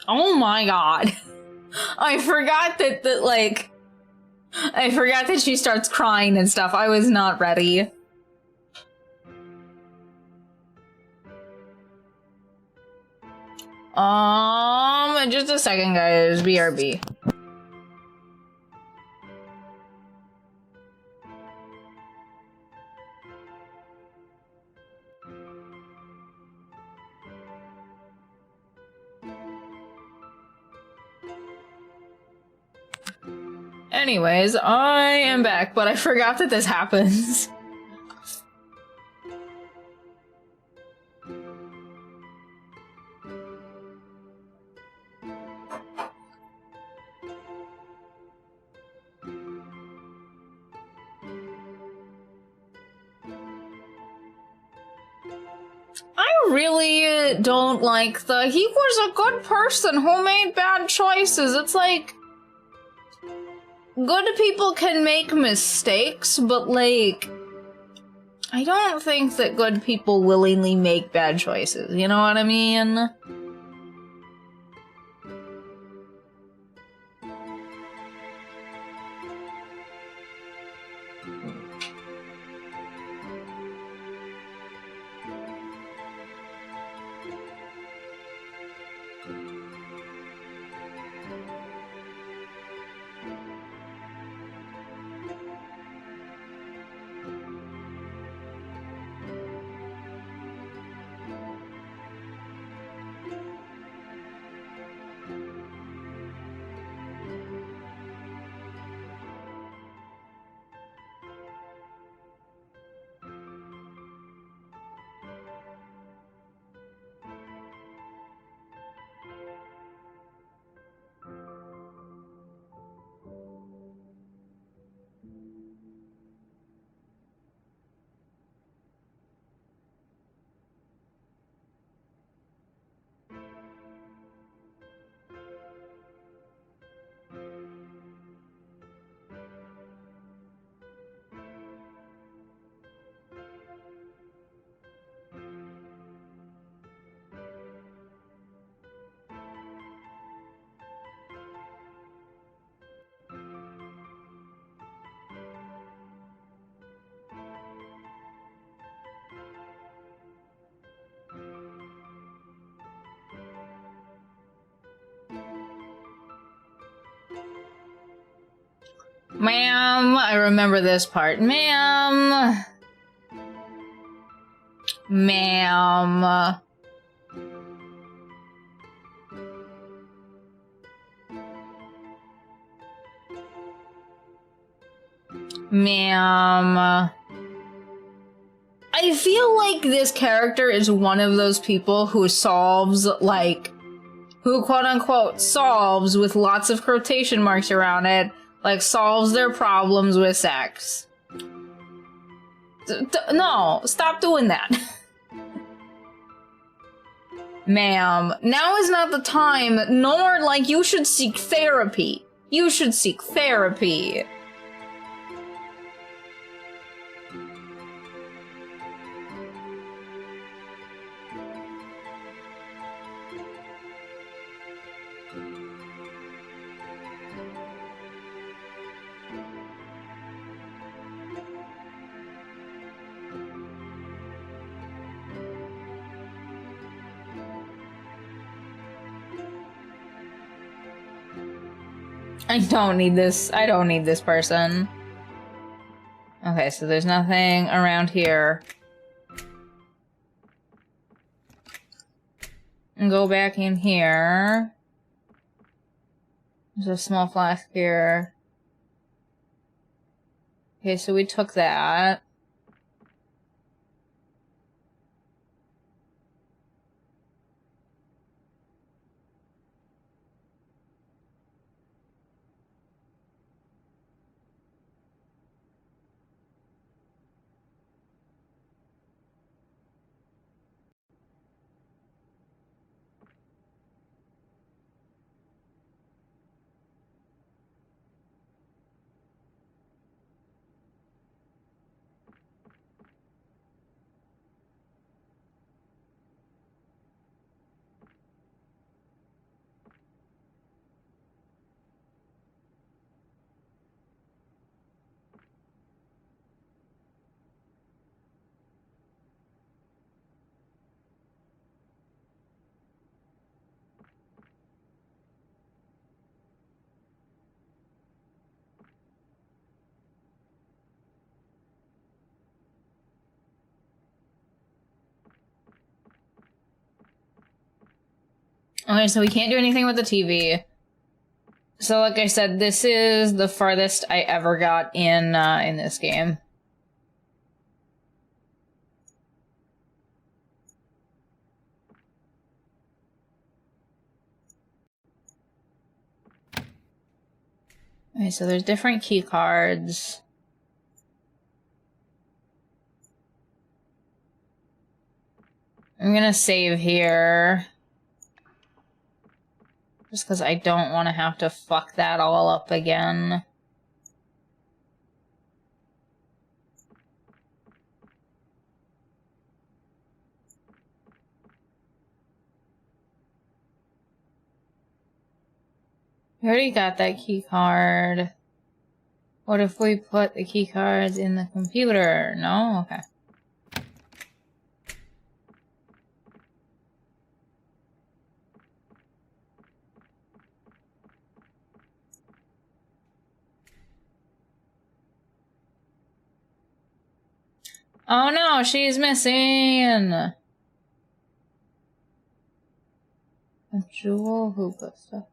Oh my god. I forgot I forgot that she starts crying and stuff. I was not ready. Just a second, guys. BRB. Anyways, I am back, but I forgot that this happens. I really don't like he was a good person who made bad choices. It's like, good people can make mistakes, but like, I don't think that good people willingly make bad choices, you know what I mean? Ma'am, I remember this part. Ma'am. Ma'am. Ma'am. I feel like this character is one of those people who solves, like, who quote-unquote solves, with lots of quotation marks around it, like, solves their problems with sex. No, stop doing that. Ma'am, now is not the time, nor, like, you should seek therapy. You should seek therapy. I don't need this. I don't need this person. Okay, so there's nothing around here. And go back in here. There's a small flask here. Okay, so we took that. Okay, so we can't do anything with the TV. So like I said, this is the farthest I ever got in this game. Okay, so there's different key cards. I'm gonna save here. Just because I don't want to have to fuck that all up again. We already got that key card. What if we put the key cards in the computer? No? Okay. Oh no, she's missing! A jewel hookah stuff.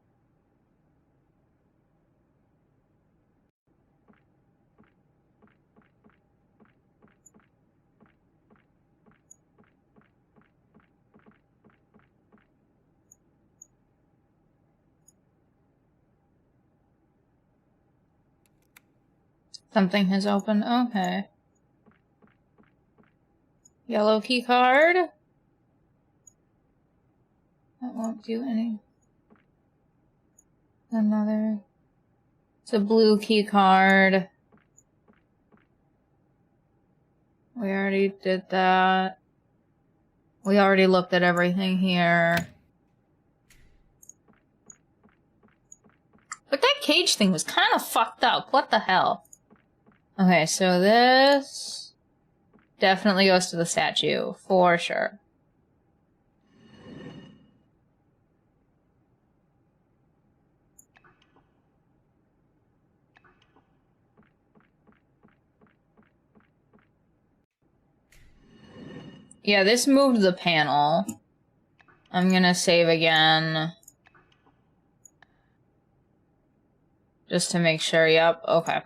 Something has opened. Okay. Yellow key card. That won't do any. Another. It's a blue key card. We already did that. We already looked at everything here. But that cage thing was kind of fucked up. What the hell? Okay, so this definitely goes to the statue, for sure. Yeah, this moved the panel. I'm gonna save again. Just to make sure, yep, okay.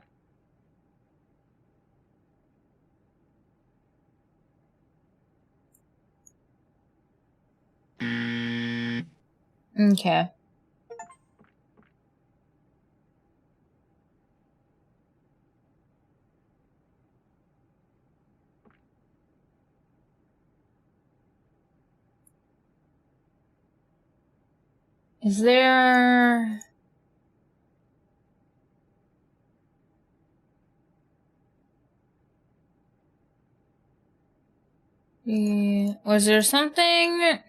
Okay. Is there... Was there something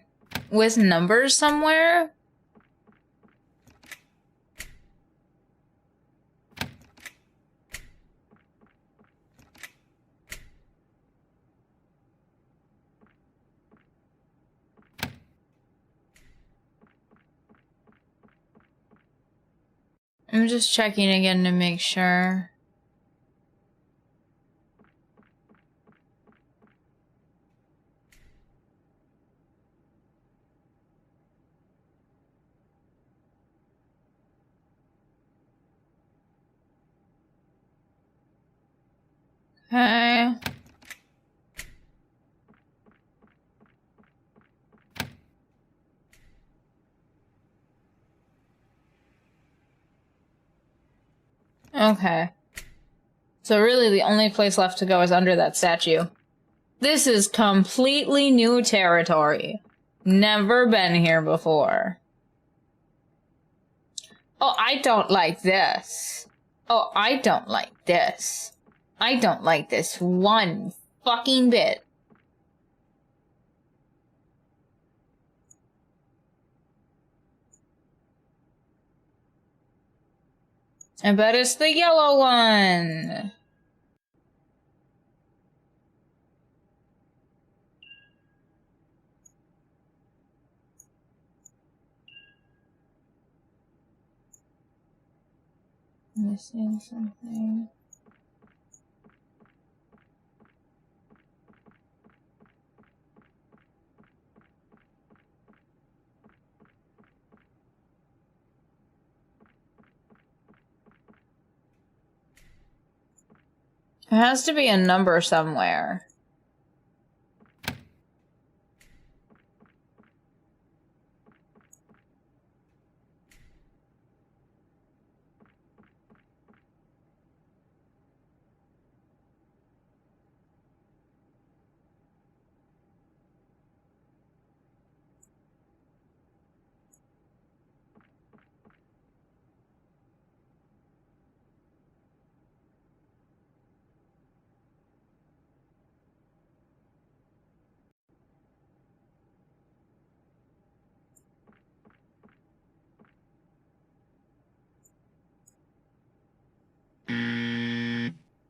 with numbers somewhere? I'm just checking again to make sure. Okay. Okay. So really the only place left to go is under that statue. This is completely new territory. Never been here before. Oh, I don't like this. Oh, I don't like this. I don't like this one fucking bit. I bet it's the yellow one. Missing something. There has to be a number somewhere.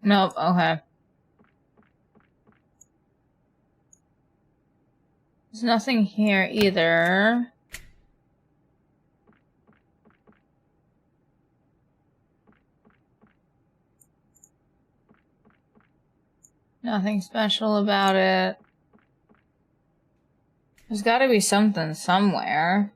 Nope, okay. There's nothing here either. Nothing special about it. There's gotta be something somewhere.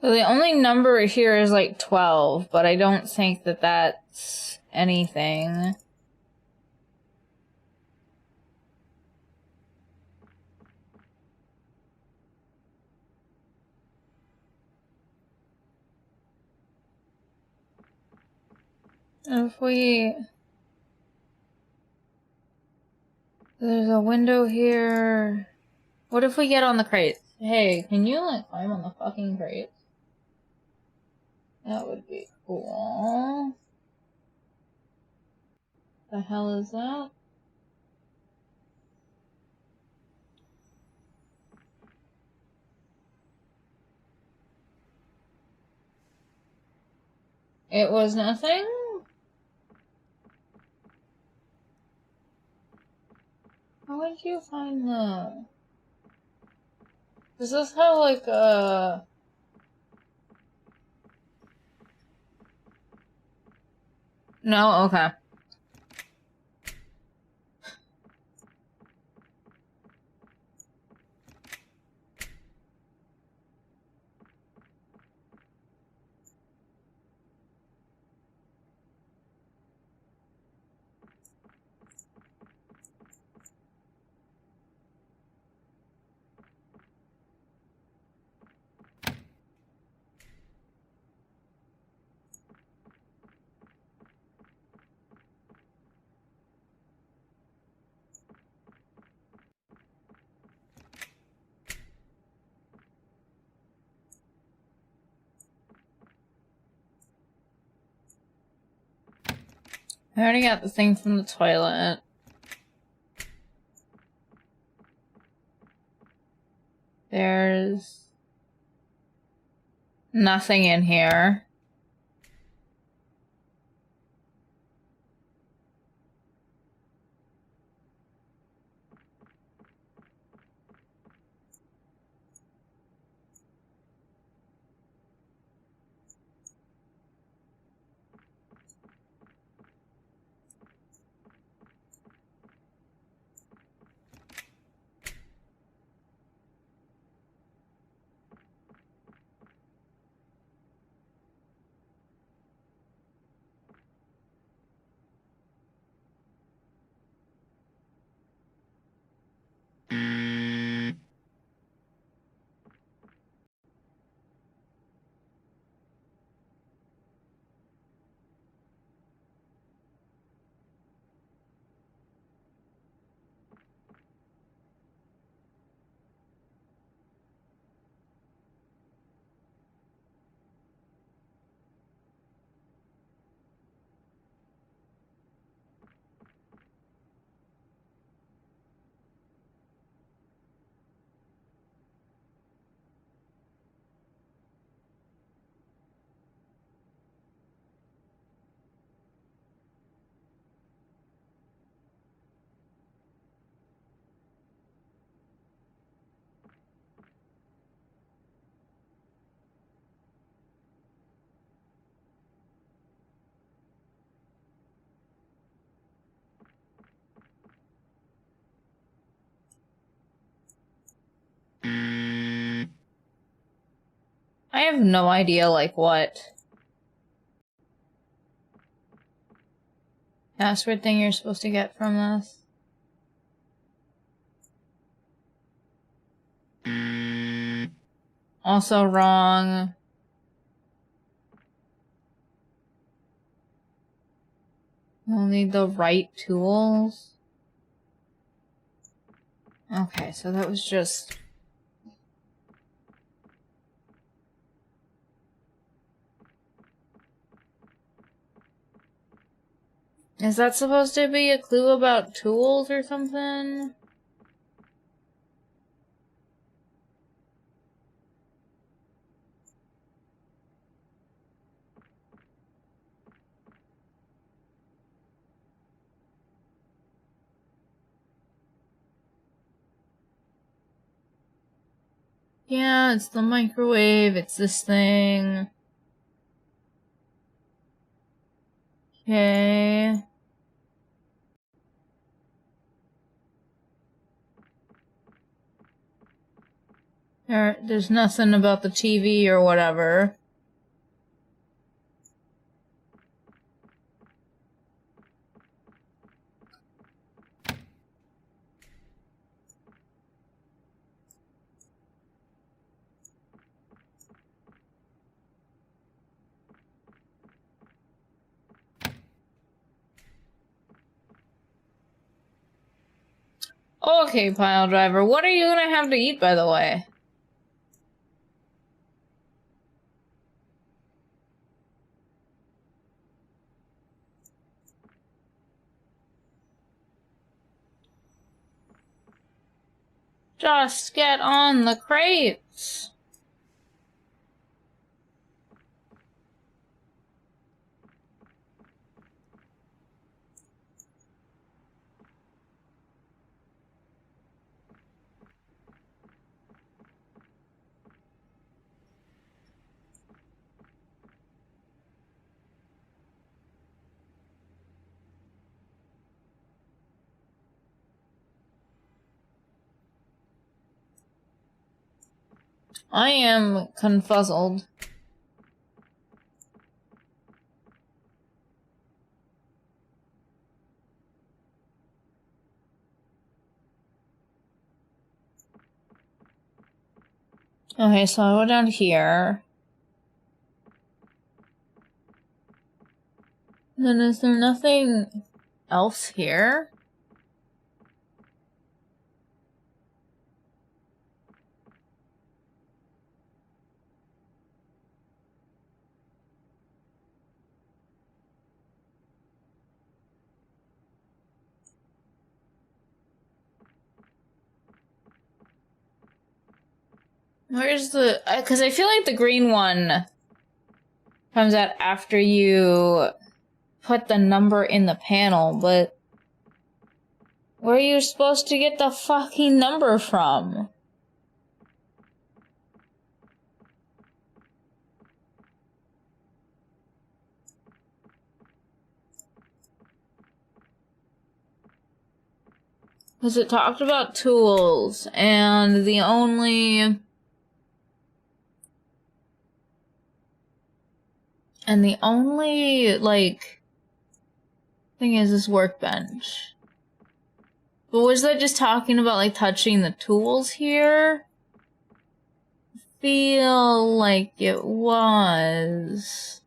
So the only number here is like 12, but I don't think that that's anything. If we... There's a window here. What if we get on the crates? Hey, can you like climb on the fucking crates? That would be cool. The hell is that? It was nothing? How would you find the... Does this have like a... No? Okay. I already got the thing from the toilet. There's... nothing in here. I have no idea, like, what password thing you're supposed to get from this. Also wrong. We'll need the right tools. Okay, so that was just... Is that supposed to be a clue about tools or something? Yeah, it's the microwave, it's this thing. Okay. There's nothing about the TV or whatever. Okay, pile driver, what are you gonna have to eat, by the way? Just get on the crates! I am confuzzled. Okay, so I go down here. Then is there nothing else here? Where's the... Because I feel like the green one comes out after you put the number in the panel, but... Where are you supposed to get the fucking number from? Because it talked about tools, and the only... And the only, like, thing is this workbench. But was that just talking about, like, touching the tools here? I feel like it was.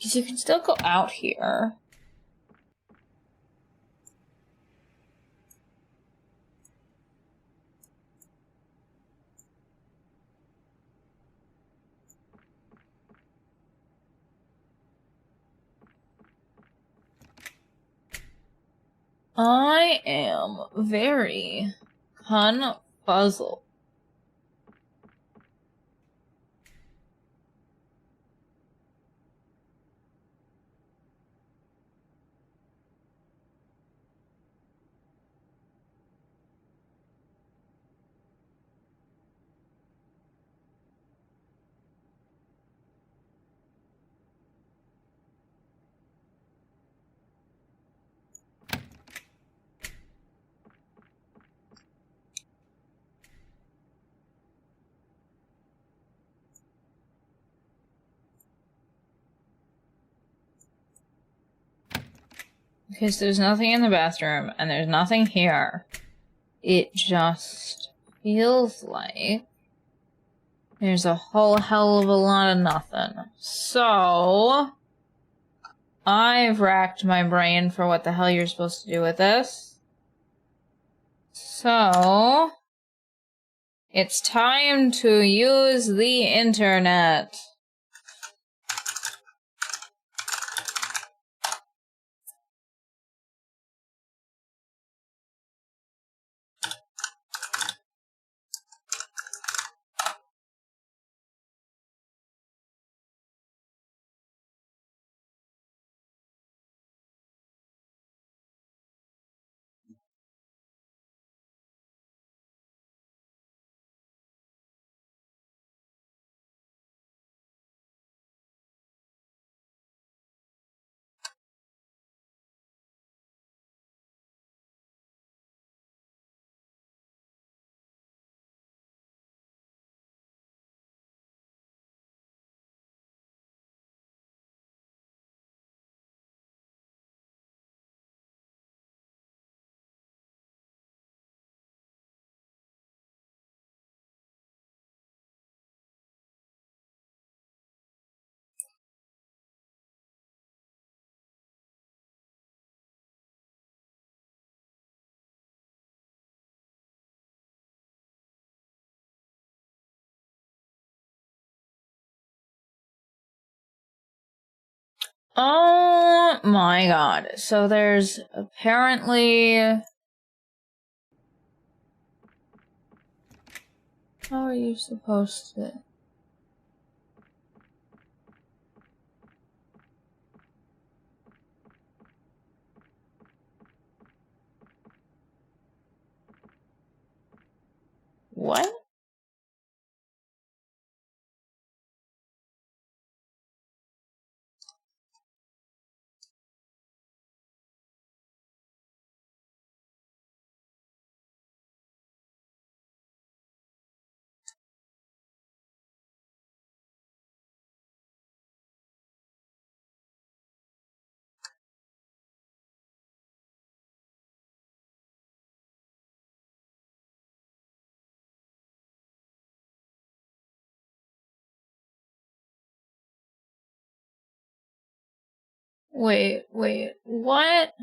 Because you can still go out here. I am very confuzzled. Because there's nothing in the bathroom, and there's nothing here. It just feels like there's a whole hell of a lot of nothing. So, I've racked my brain for what the hell you're supposed to do with this. So, it's time to use the internet. Oh my god. So there's apparently... How are you supposed to... What? Wait, what?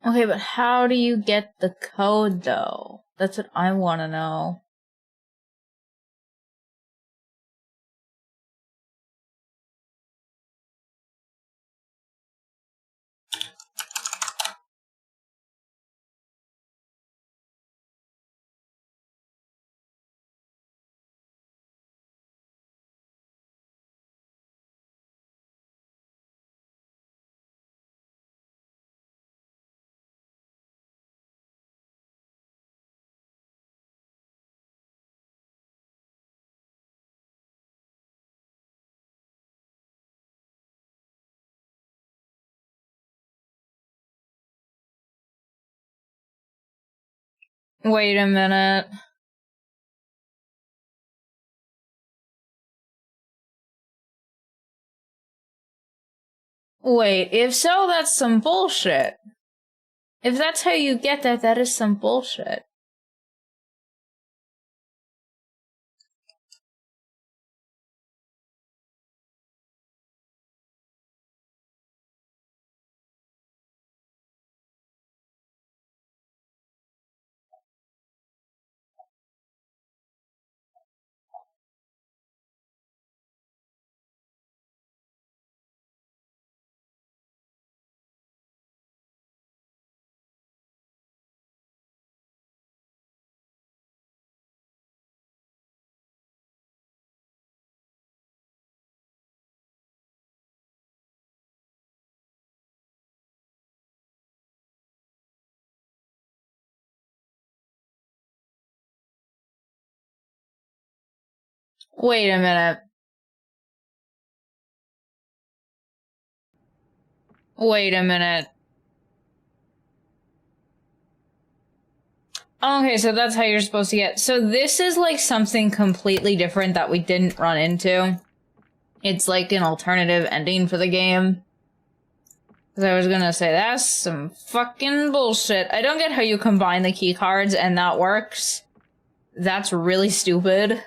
Okay, but how do you get the code, though? That's what I want to know. Wait a minute. Wait, if so, that's some bullshit. If that's how you get that, that is some bullshit. Wait a minute. Wait a minute. Okay, so that's how you're supposed to get... So this is like something completely different that we didn't run into. It's like an alternative ending for the game. Because I was gonna say, that's some fucking bullshit. I don't get how you combine the key cards and that works. That's really stupid.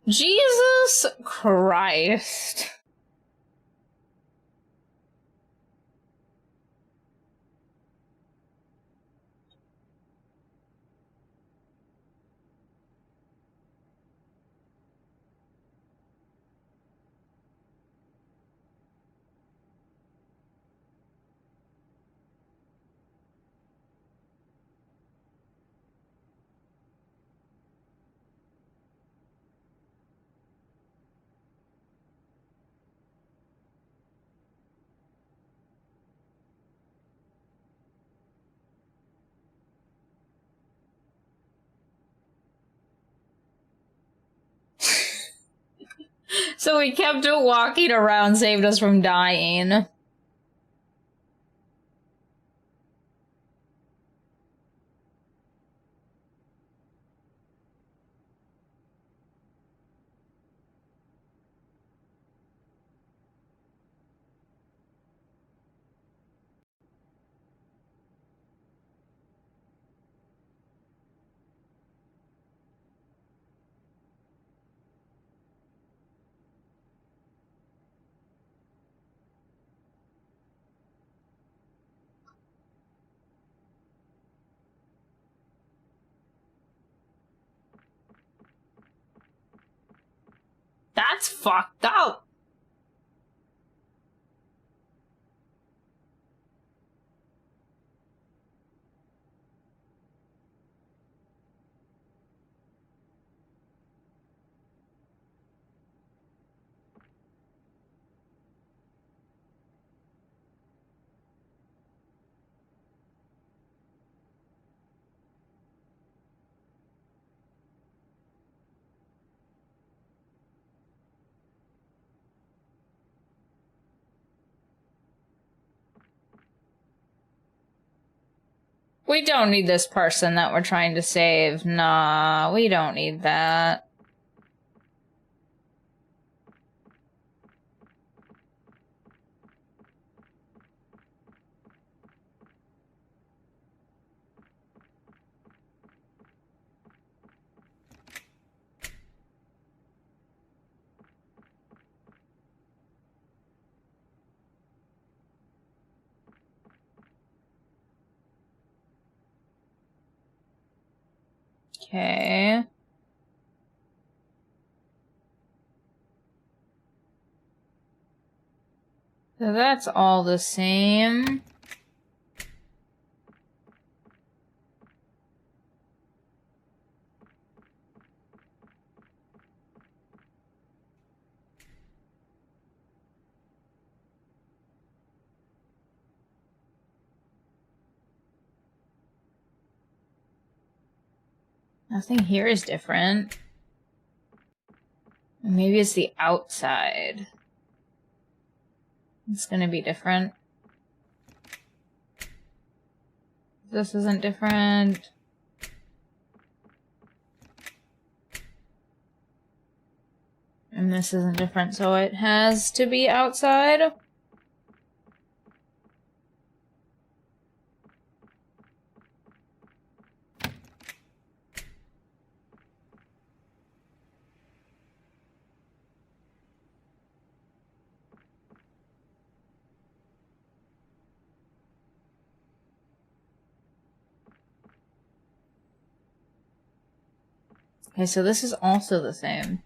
Jesus Christ. So we kept it walking around, saved us from dying. That's fucked up. We don't need this person that we're trying to save. Nah, we don't need that. Okay. So that's all the same. Nothing here is different. Maybe it's the outside. It's gonna be different. This isn't different. And this isn't different, so it has to be outside. Okay, so this is also the same.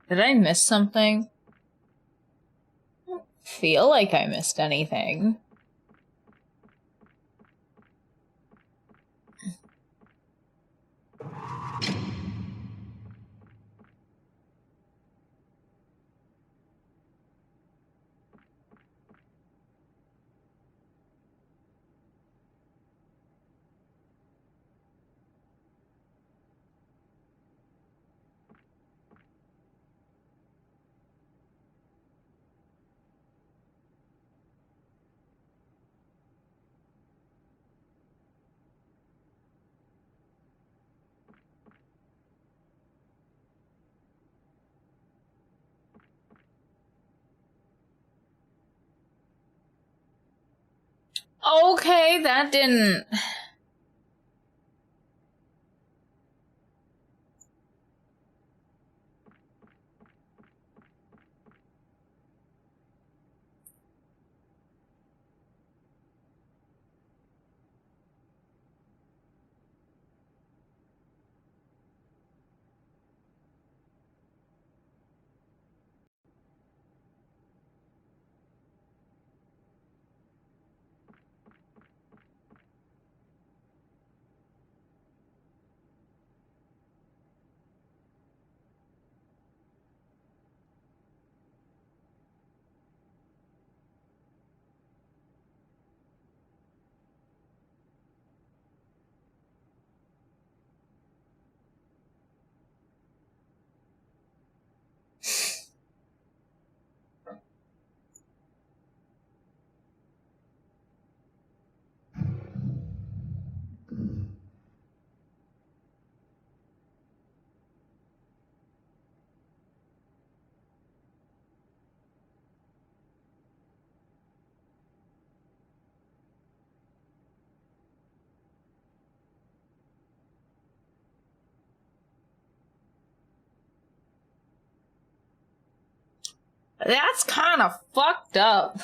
Did I miss something? I don't feel like I missed anything. Okay, that didn't... That's kind of fucked up.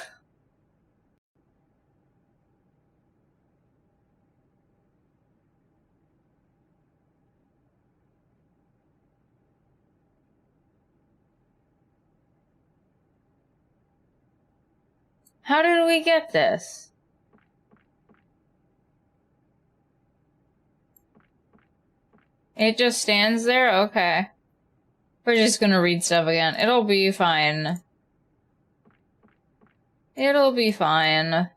How did we get this? It just stands there? Okay. We're just gonna read stuff again. It'll be fine. It'll be fine.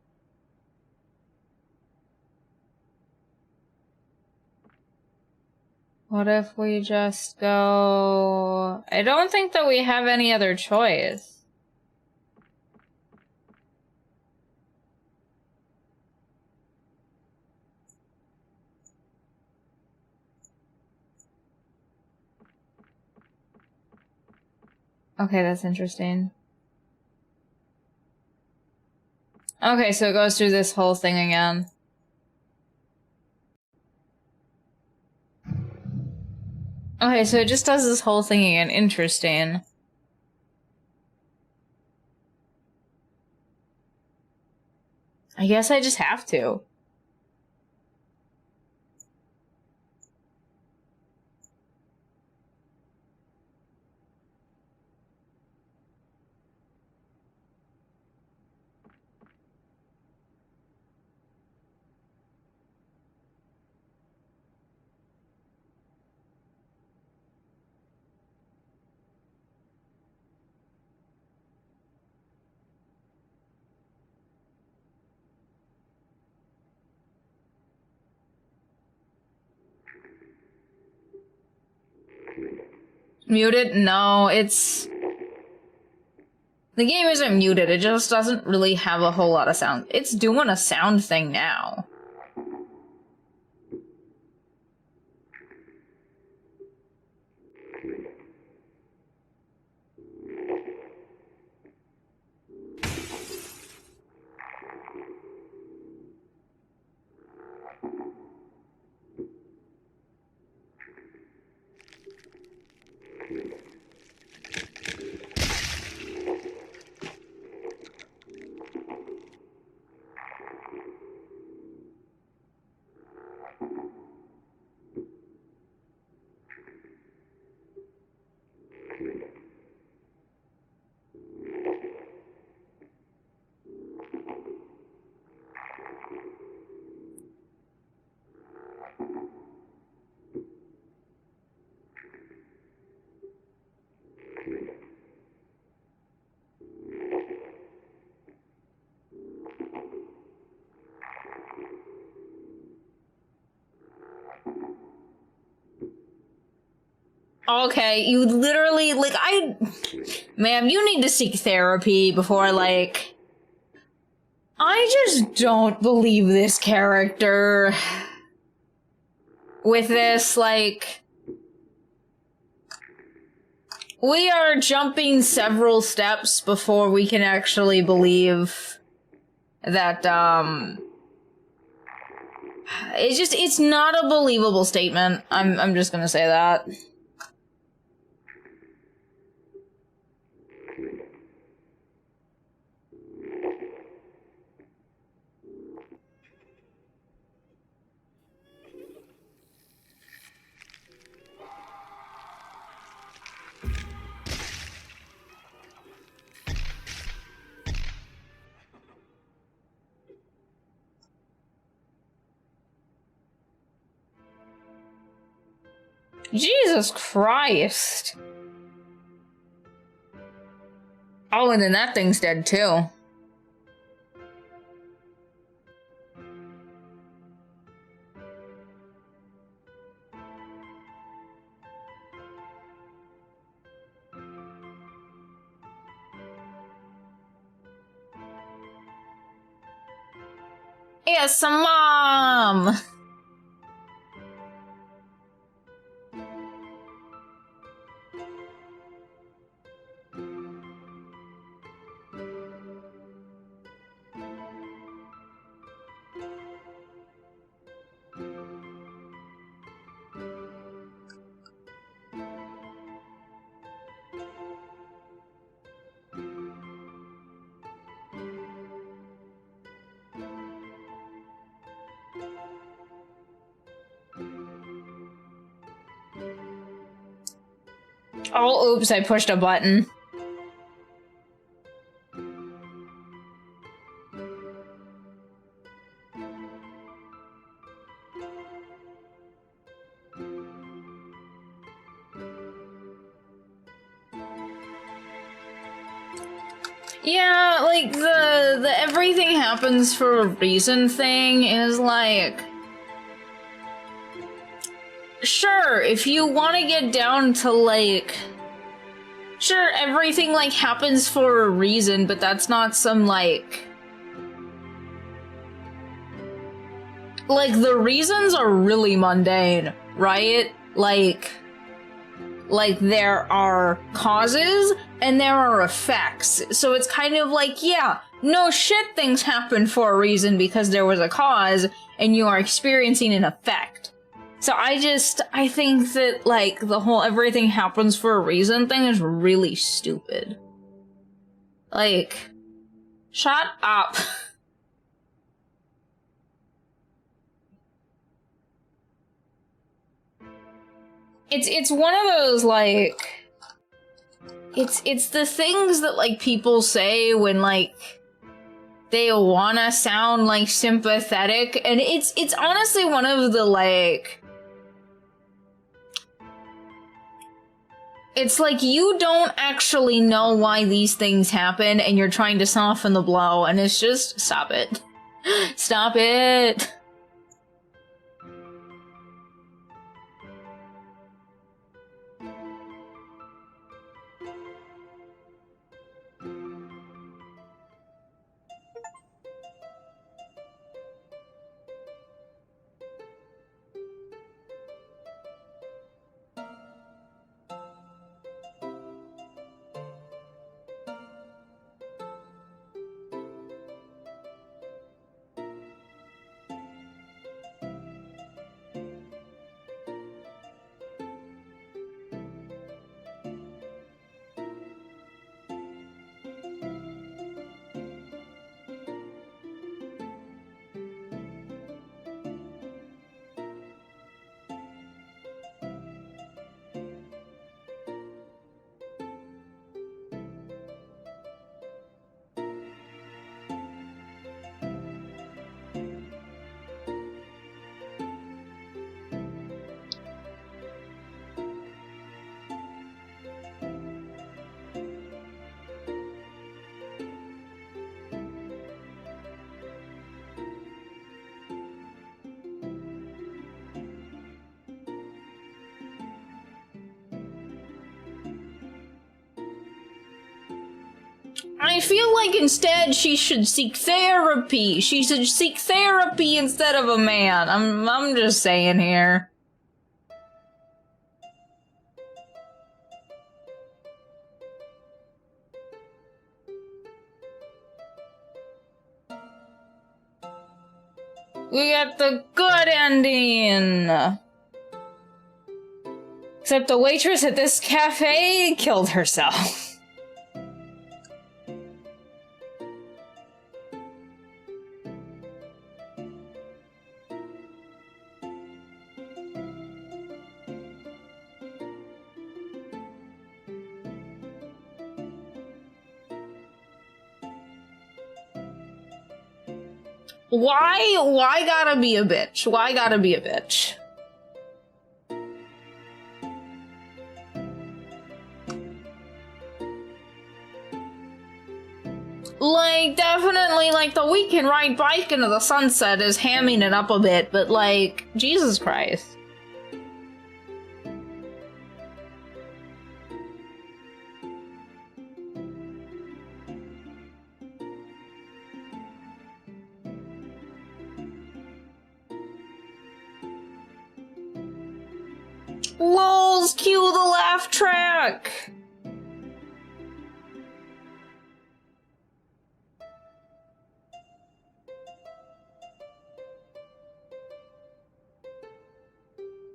What if we just go... I don't think that we have any other choice. Okay, that's interesting. Okay, so it goes through this whole thing again. Okay, so it just does this whole thing again. Interesting. I guess I just have to. Muted? No, it's... The game isn't muted, it just doesn't really have a whole lot of sound. It's doing a sound thing now. Okay, you literally, like, ma'am, you need to seek therapy before, like, I just don't believe this character with this, like, we are jumping several steps before we can actually believe that, it's not a believable statement. I'm just gonna say that. Jesus Christ. Oh, and then that thing's dead too. Yes, Mom! Oh, oops, I pushed a button. Yeah, like, the everything happens for a reason thing is like... Sure, if you want to get down to, like... Sure, everything, like, happens for a reason, but that's not some, like... Like, the reasons are really mundane, right? Like, there are causes, and there are effects. So it's kind of like, yeah, no shit, things happen for a reason because there was a cause, and you are experiencing an effect. So I think that, like, the whole everything happens for a reason thing is really stupid. Like, shut up. It's one of those, like... It's the things that, like, people say when, like, they wanna sound, like, sympathetic, and it's honestly one of the, like... It's like, you don't actually know why these things happen, and you're trying to soften the blow, and it's just, stop it. Stop it! I feel like instead she should seek therapy. She should seek therapy instead of a man. I'm just saying here. We got the good ending! Except the waitress at this cafe killed herself. Why gotta be a bitch? Why gotta be a bitch? Like, definitely, like, the we can ride bike into the sunset is hamming it up a bit, but, like, Jesus Christ. LOLs, cue the laugh track!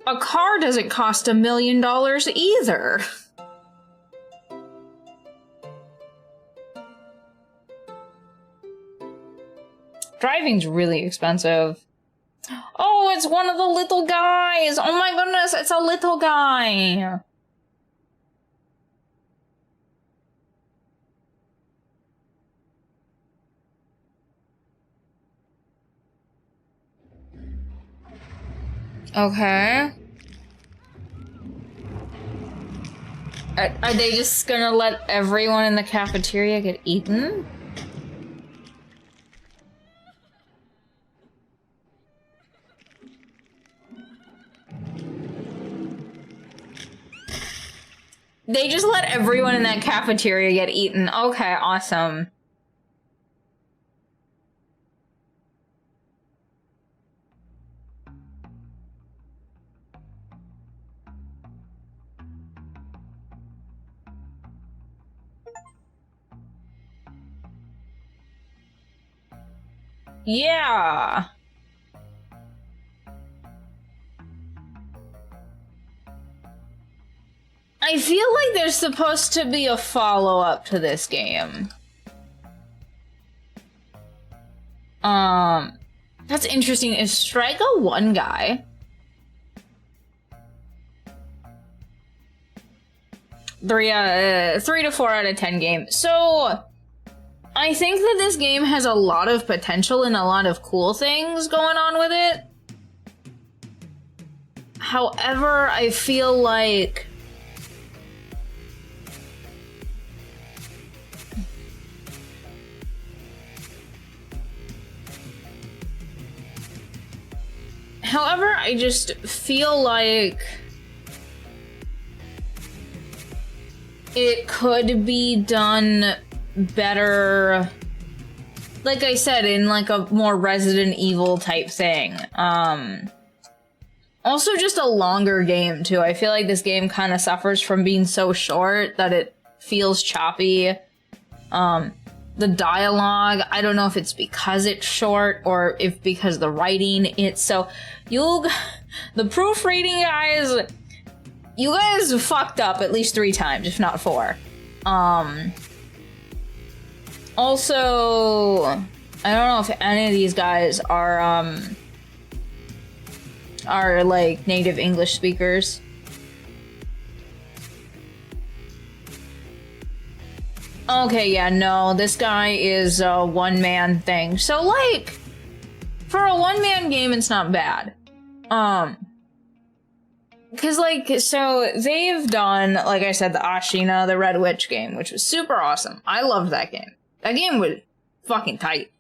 A car doesn't cost $1 million either. Driving's really expensive. Oh, it's one of the little guys! Oh my goodness, it's a little guy! Okay. Are they just gonna let everyone in the cafeteria get eaten? They just let everyone in that cafeteria get eaten. Okay, awesome. Yeah. I feel like there's supposed to be a follow-up to this game. That's interesting. Is Strike a one guy? Three to 4 out of 10 game. So, I think that this game has a lot of potential and a lot of cool things going on with it. However, I feel like I just feel like it could be done better, like I said, in like a more Resident Evil type thing. Also just a longer game too. I feel like this game kind of suffers from being so short that it feels choppy. The dialogue, I don't know if it's because it's short or if because the writing, it's so... The proofreading guys, you guys fucked up at least 3 times, if not 4. Also, I don't know if any of these guys are like native English speakers. Okay, yeah, no, this guy is a one-man thing. So, like, for a one-man game, it's not bad. Cause, like, so they've done, like I said, the Ashina, the Red Witch game, which was super awesome. I loved that game. That game was fucking tight.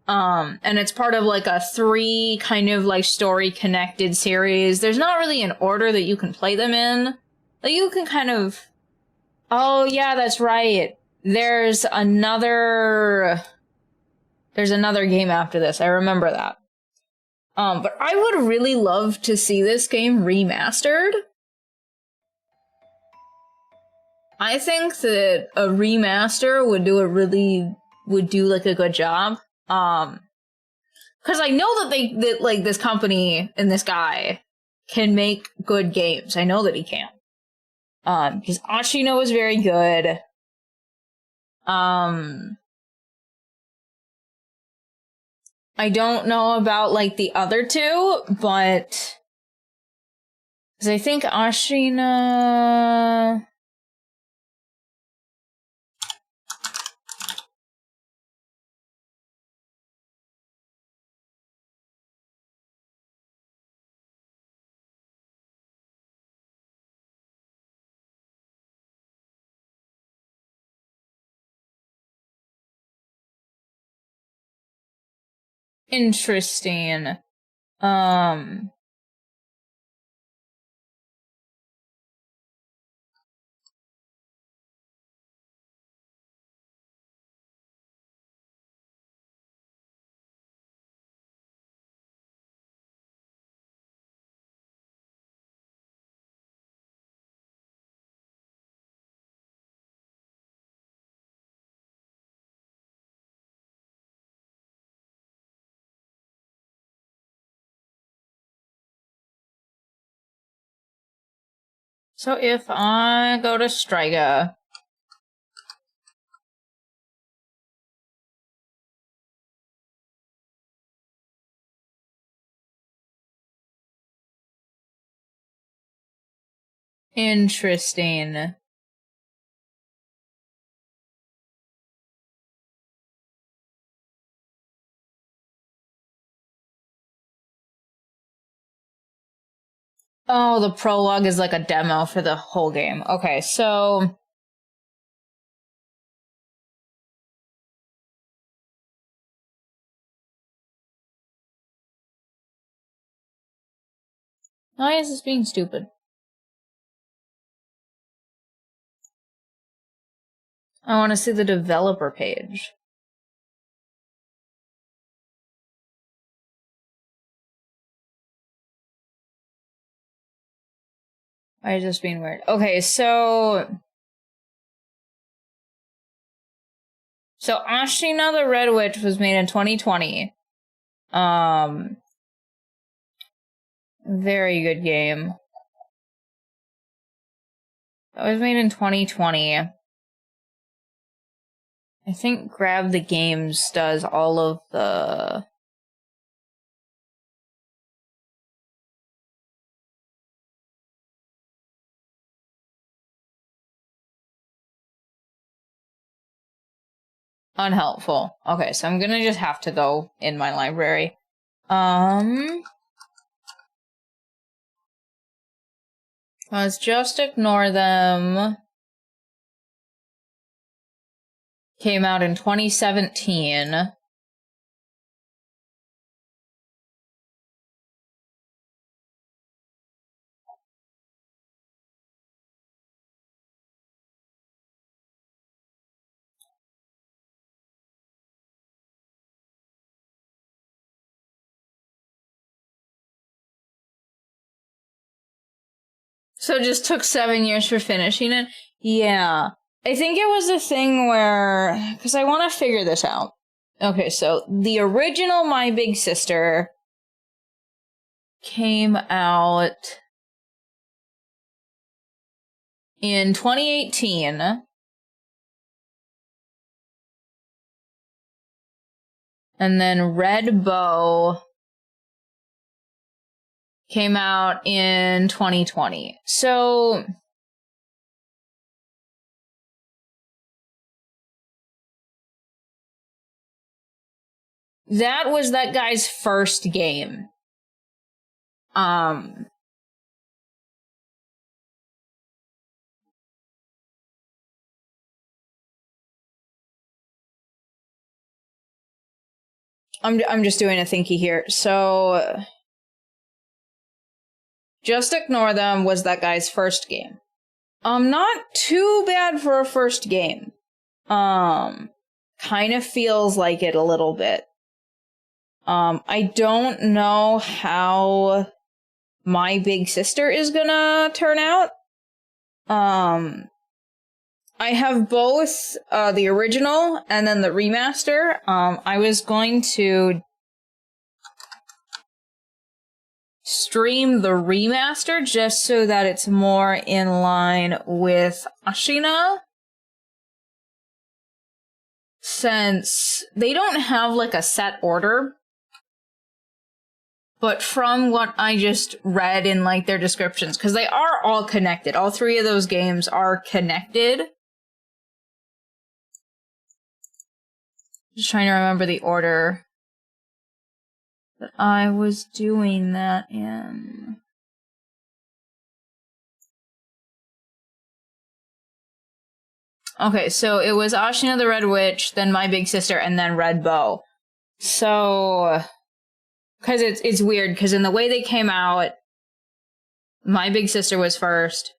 And it's part of, like, a 3 kind of, like, story-connected series. There's not really an order that you can play them in. Like, you can kind of... Oh, yeah, that's right. There's another game after this. I remember that. But I would really love to see this game remastered. I think that a remaster would do like a good job. Because I know that like this company and this guy can make good games. I know that he can. Because Ashino was very good. I don't know about like the other two, but because I think Ashina. Interesting. So if I go to Striga. Interesting. Oh, the prologue is like a demo for the whole game. Okay, so why is this being stupid? I want to see the developer page. Why is this being weird? Okay, so Ashina the Red Witch was made in 2020. Very good game. That was made in 2020. I think Grab the Games does all of the... Unhelpful. Okay, so I'm gonna just have to go in my library. Let's just ignore them. Came out in 2017. So it just took 7 years for finishing it? Yeah. I think it was a thing where... Because I want to figure this out. Okay, so the original My Big Sister came out in 2018. And then Red Bow came out in 2020. So... that was that guy's first game. I'm just doing a thinky here. So Just Ignore Them was that guy's first game. Not too bad for a first game. Kind of feels like it a little bit. I don't know how my big sister is gonna turn out. I have both the original and then the remaster. I was going to stream the remaster just so that it's more in line with Ashina, since they don't have like a set order. But from what I just read in like their descriptions, because they are all connected, all three of those games are connected. Just trying to remember the order that I was doing that in. Okay, so it was Ashina the Red Witch, then My Big Sister, and then Red Bow. So, because it's weird, because in the way they came out, My Big Sister was first.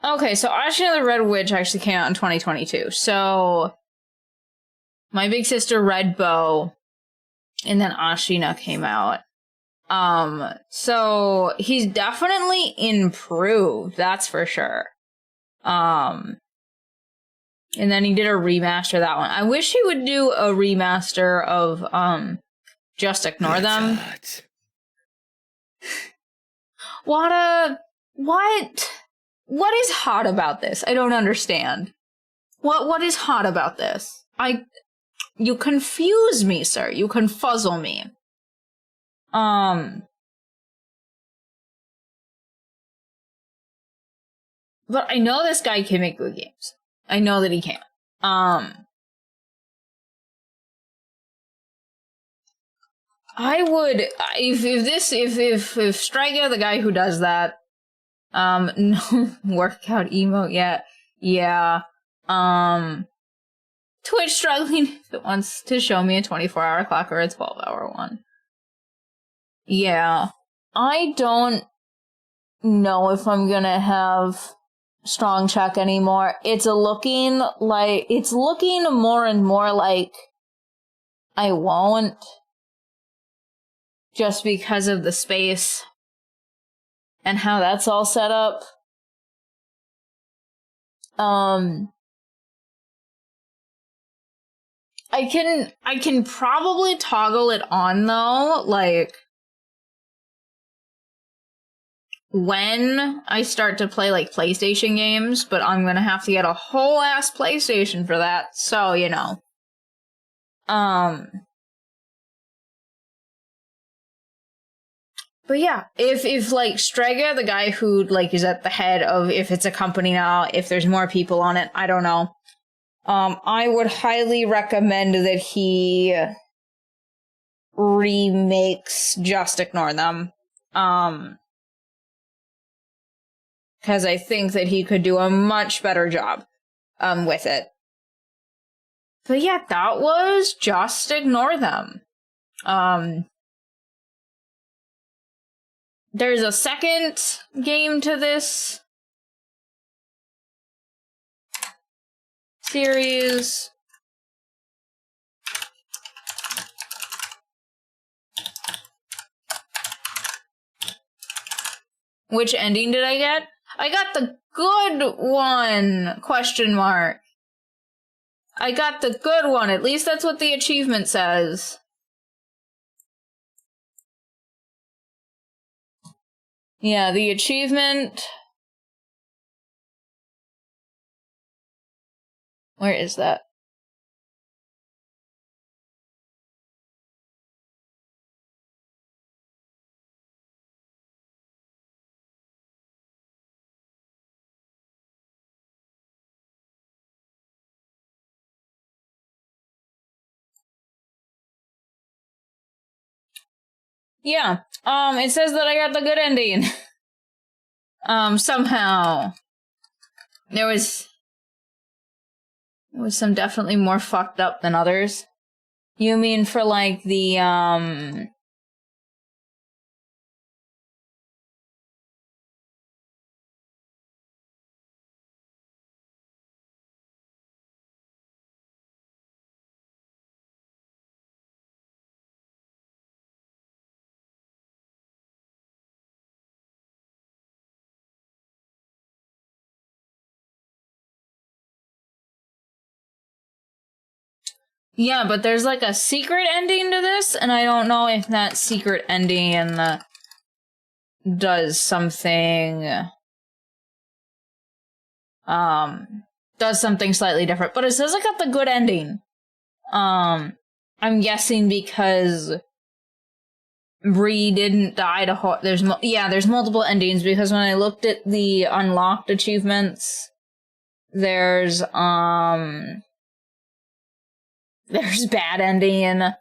Okay, so Ashina the Red Witch actually came out in 2022. So, My Big Sister, Red Bow, and then Ashina came out. So he's definitely improved, that's for sure. And then he did a remaster of that one. I wish he would do a remaster of Just Ignore Them. What is hot about this? I don't understand. What is hot about this? You confuse me, sir. You confuzzle me. But I know this guy can make good games. I know that he can. I would, if Striga, the guy who does that, no workout emote yet. Yeah. Twitch struggling if it wants to show me a 24-hour clock or a 12-hour one. Yeah. I don't know if I'm gonna have strong check anymore. It's looking more and more like I won't, just because of the space and how that's all set up. I can probably toggle it on though, like when I start to play like PlayStation games, but I'm gonna have to get a whole ass PlayStation for that, so you know. But yeah, if like Strega, the guy who like is at the head of, if it's a company now, if there's more people on it, I don't know. I would highly recommend that he remakes Just Ignore Them. Because I think that he could do a much better job with it. But yeah, that was Just Ignore Them. There's a second game to this series. Which ending did I get? I got the good one, question mark. I got the good one, at least that's what the achievement says. Yeah, the achievement... Where is that? Yeah, it says that I got the good ending. Somehow there was some definitely more fucked up than others. You mean for like the yeah, but there's like a secret ending to this, and I don't know if that secret ending does something slightly different. But it says I got the good ending. I'm guessing because Bree didn't die to there's multiple endings, because when I looked at the unlocked achievements, there's bad ending.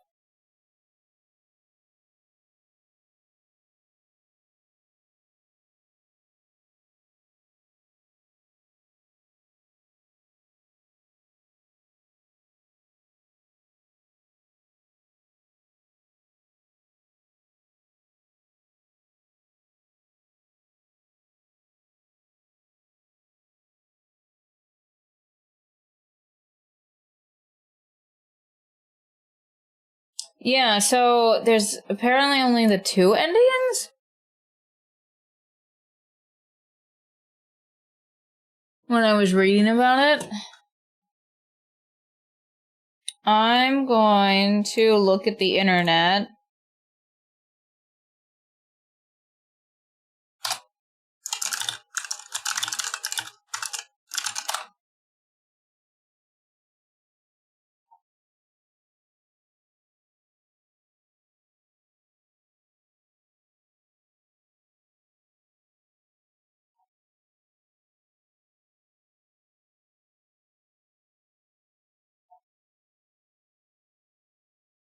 Yeah, so there's apparently only the 2 endings? When I was reading about it. I'm going to look at the internet.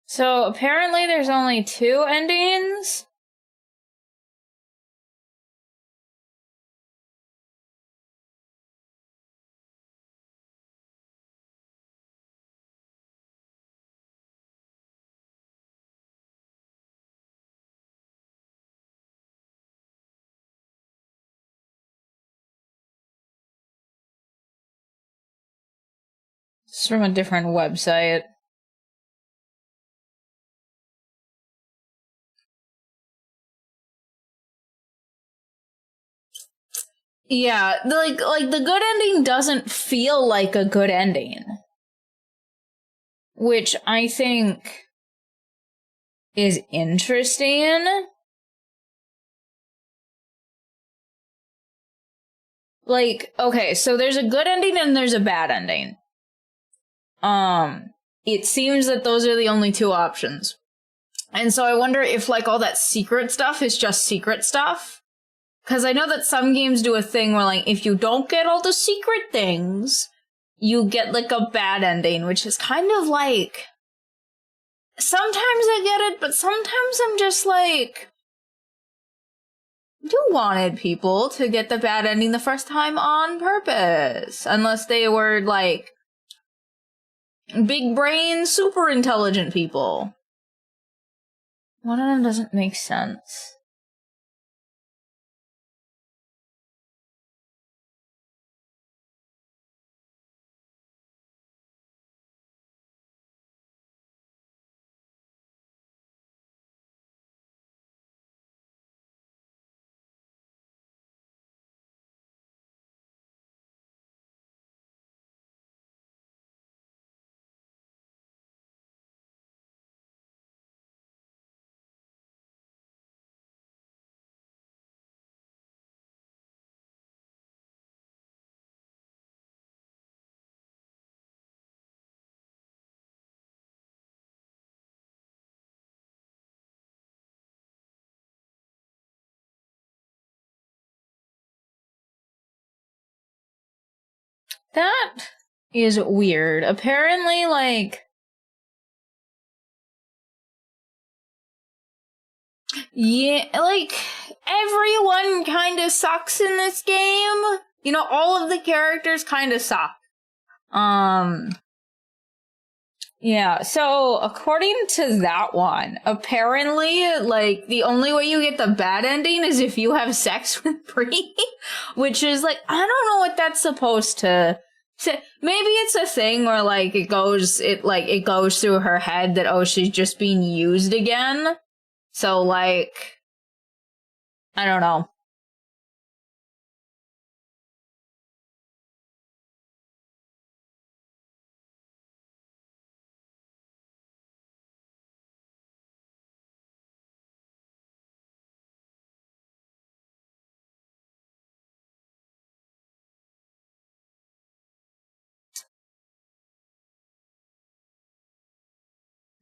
So apparently there's only 2 endings. It's from a different website. Yeah, like the good ending doesn't feel like a good ending. Which I think is interesting. Like, okay, so there's a good ending and there's a bad ending. It seems that those are the only 2 options. And so I wonder if, like, all that secret stuff is just secret stuff. Because I know that some games do a thing where, like, if you don't get all the secret things, you get, like, a bad ending, which is kind of like... Sometimes I get it, but sometimes I'm just like... You wanted people to get the bad ending the first time on purpose. Unless they were, like, big brain, super intelligent people. One of them doesn't make sense. That is weird. Apparently, like... Yeah, like... everyone kind of sucks in this game. You know, all of the characters kind of suck. Yeah, so according to that one, apparently, like, the only way you get the bad ending is if you have sex with Bree, which is, like, I don't know what that's supposed to say. Maybe it's a thing where, like, it goes through her head that, oh, she's just being used again. So, like, I don't know.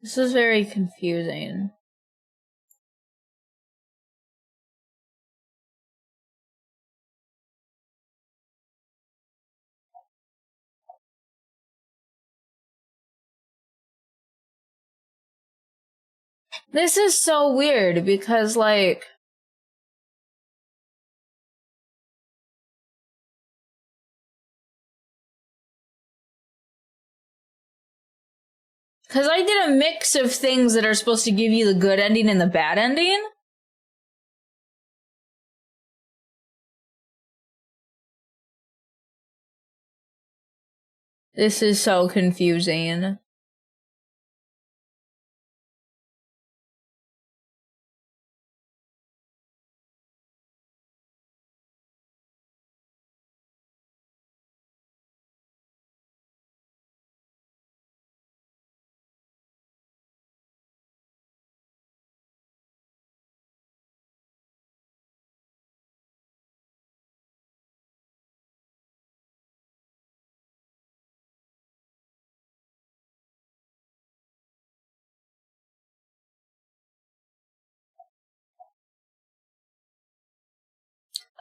This is very confusing. This is so weird because, like, because I did a mix of things that are supposed to give you the good ending and the bad ending. This is so confusing.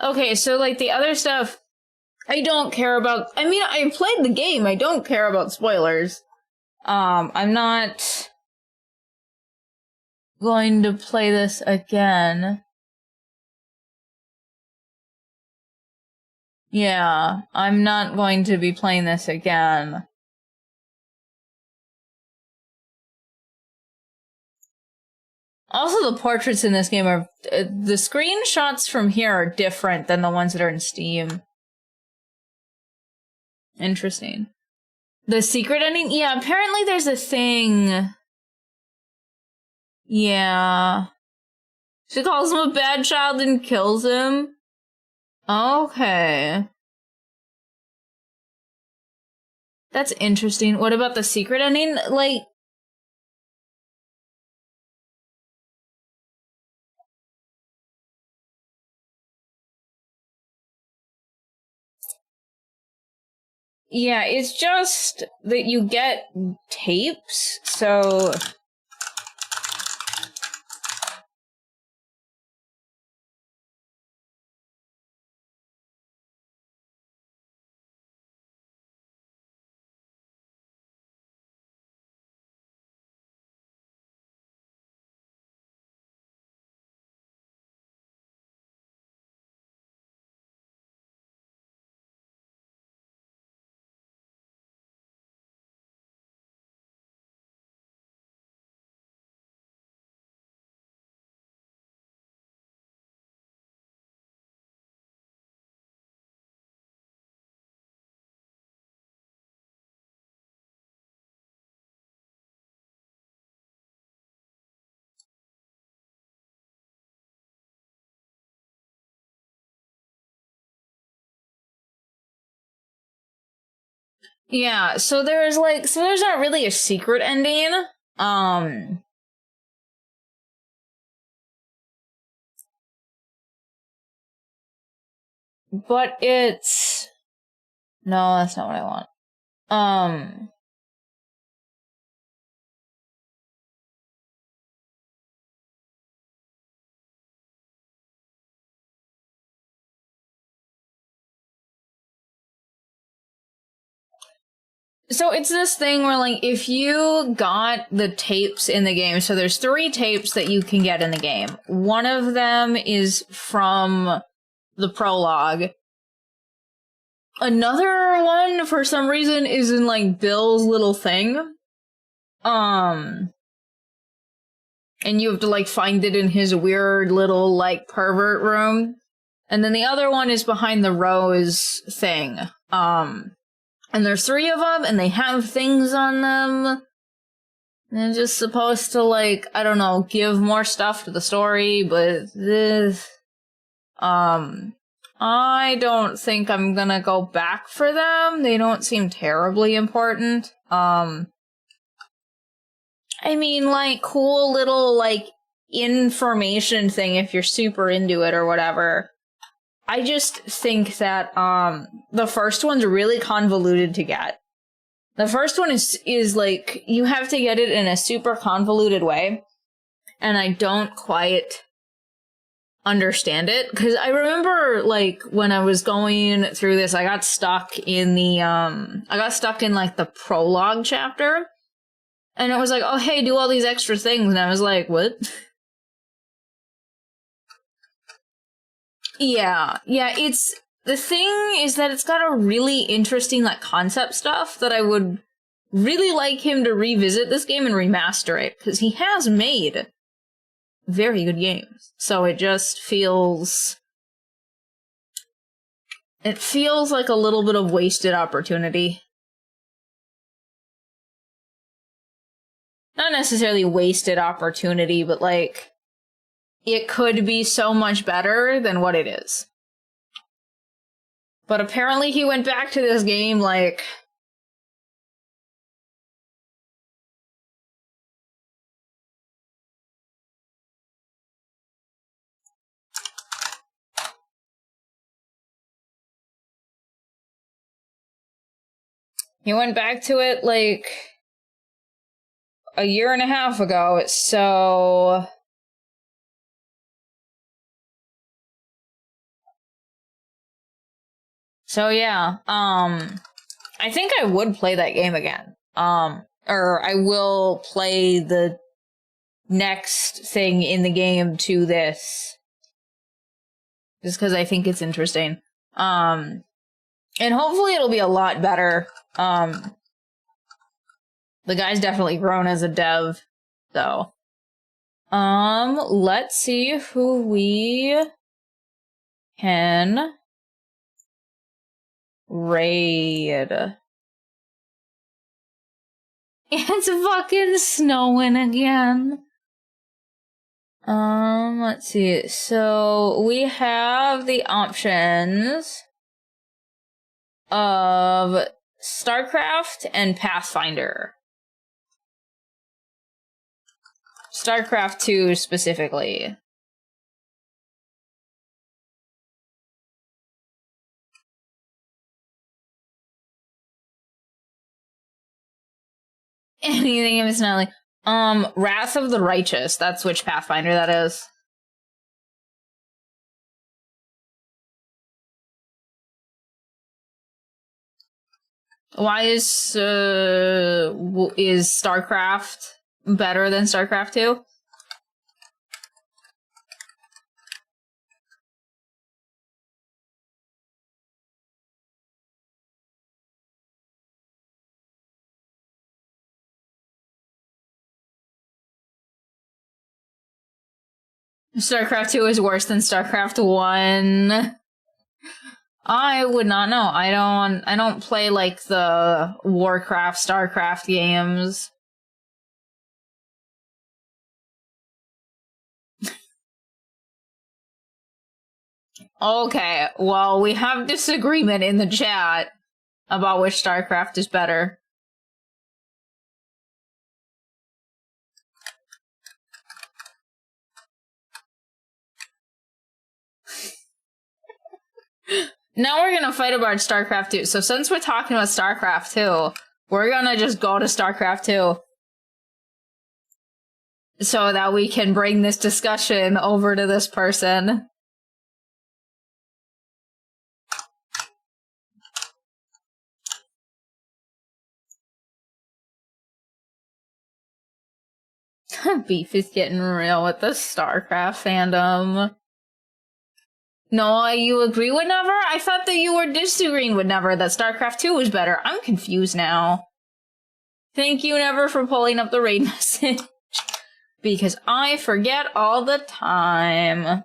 Okay, so, like, the other stuff, I don't care about. I mean, I played the game, I don't care about spoilers. I'm not going to play this again. Yeah, I'm not going to be playing this again. Also, the portraits in this game are... the screenshots from here are different than the ones that are in Steam. Interesting. The secret ending? Yeah, apparently there's a thing. Yeah. She calls him a bad child and kills him. Okay. That's interesting. What about the secret ending? Like... yeah, it's just that you get tapes, so... yeah, so there's not really a secret ending. But it's... no, that's not what I want. So it's this thing where, like, if you got the tapes in the game, so there's 3 tapes that you can get in the game. One of them is from the prologue. Another one, for some reason, is in, like, Bill's little thing. And you have to, like, find it in his weird little, like, pervert room. And then the other one is behind the Rose thing. And there's 3 of them, and they have things on them. And they're just supposed to, like, I don't know, give more stuff to the story, but this... I don't think I'm gonna go back for them. They don't seem terribly important. I mean, like, cool little, like, information thing if you're super into it or whatever. I just think that, the first one's really convoluted to get. The first one is like, you have to get it in a super convoluted way, and I don't quite understand it, because I remember, like, when I was going through this, I got stuck in the, like, the prologue chapter, and it was like, oh, hey, do all these extra things, and I was like, what? Yeah, it's... The thing is that it's got a really interesting, like, concept stuff that I would really like him to revisit this game and remaster it, because he has made very good games. So it just feels... It feels like a little bit of wasted opportunity. Not necessarily wasted opportunity, but, like, it could be so much better than what it is. But apparently he went back to this game, like... He went back to it, like, a year and a half ago, so... So yeah, I think I would play that game again. Or I will play the next thing in the game to this. Just because I think it's interesting. And hopefully it'll be a lot better. The guy's definitely grown as a dev, though. Let's see who we can raid. It's fucking snowing again. Let's see. So we have the options of StarCraft and Pathfinder. StarCraft 2 specifically. Anything if it's not like Wrath of the Righteous, that's which Pathfinder that is. Why is StarCraft better than StarCraft 2? StarCraft 2 is worse than StarCraft 1. I would not know. I don't play, like, the Warcraft, StarCraft games. Okay, well, we have disagreement in the chat about which StarCraft is better. Now we're gonna fight about StarCraft 2. So since we're talking about StarCraft 2, we're gonna just go to StarCraft 2. So that we can bring this discussion over to this person. Beef is getting real with the StarCraft fandom. No, you agree with Never? I thought that you were disagreeing with Never, that StarCraft 2 was better. I'm confused now. Thank you, Never, for pulling up the raid message. Because I forget all the time.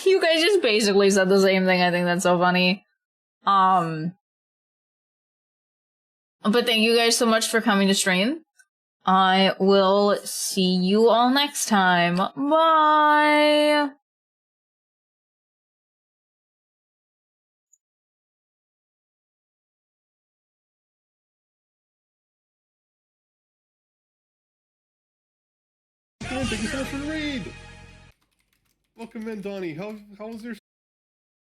You guys just basically said the same thing. I think that's so funny. But thank you guys so much for coming to stream. I will see you all next time. Bye! Thank you so much for the raid! Welcome in, Donnie. How was your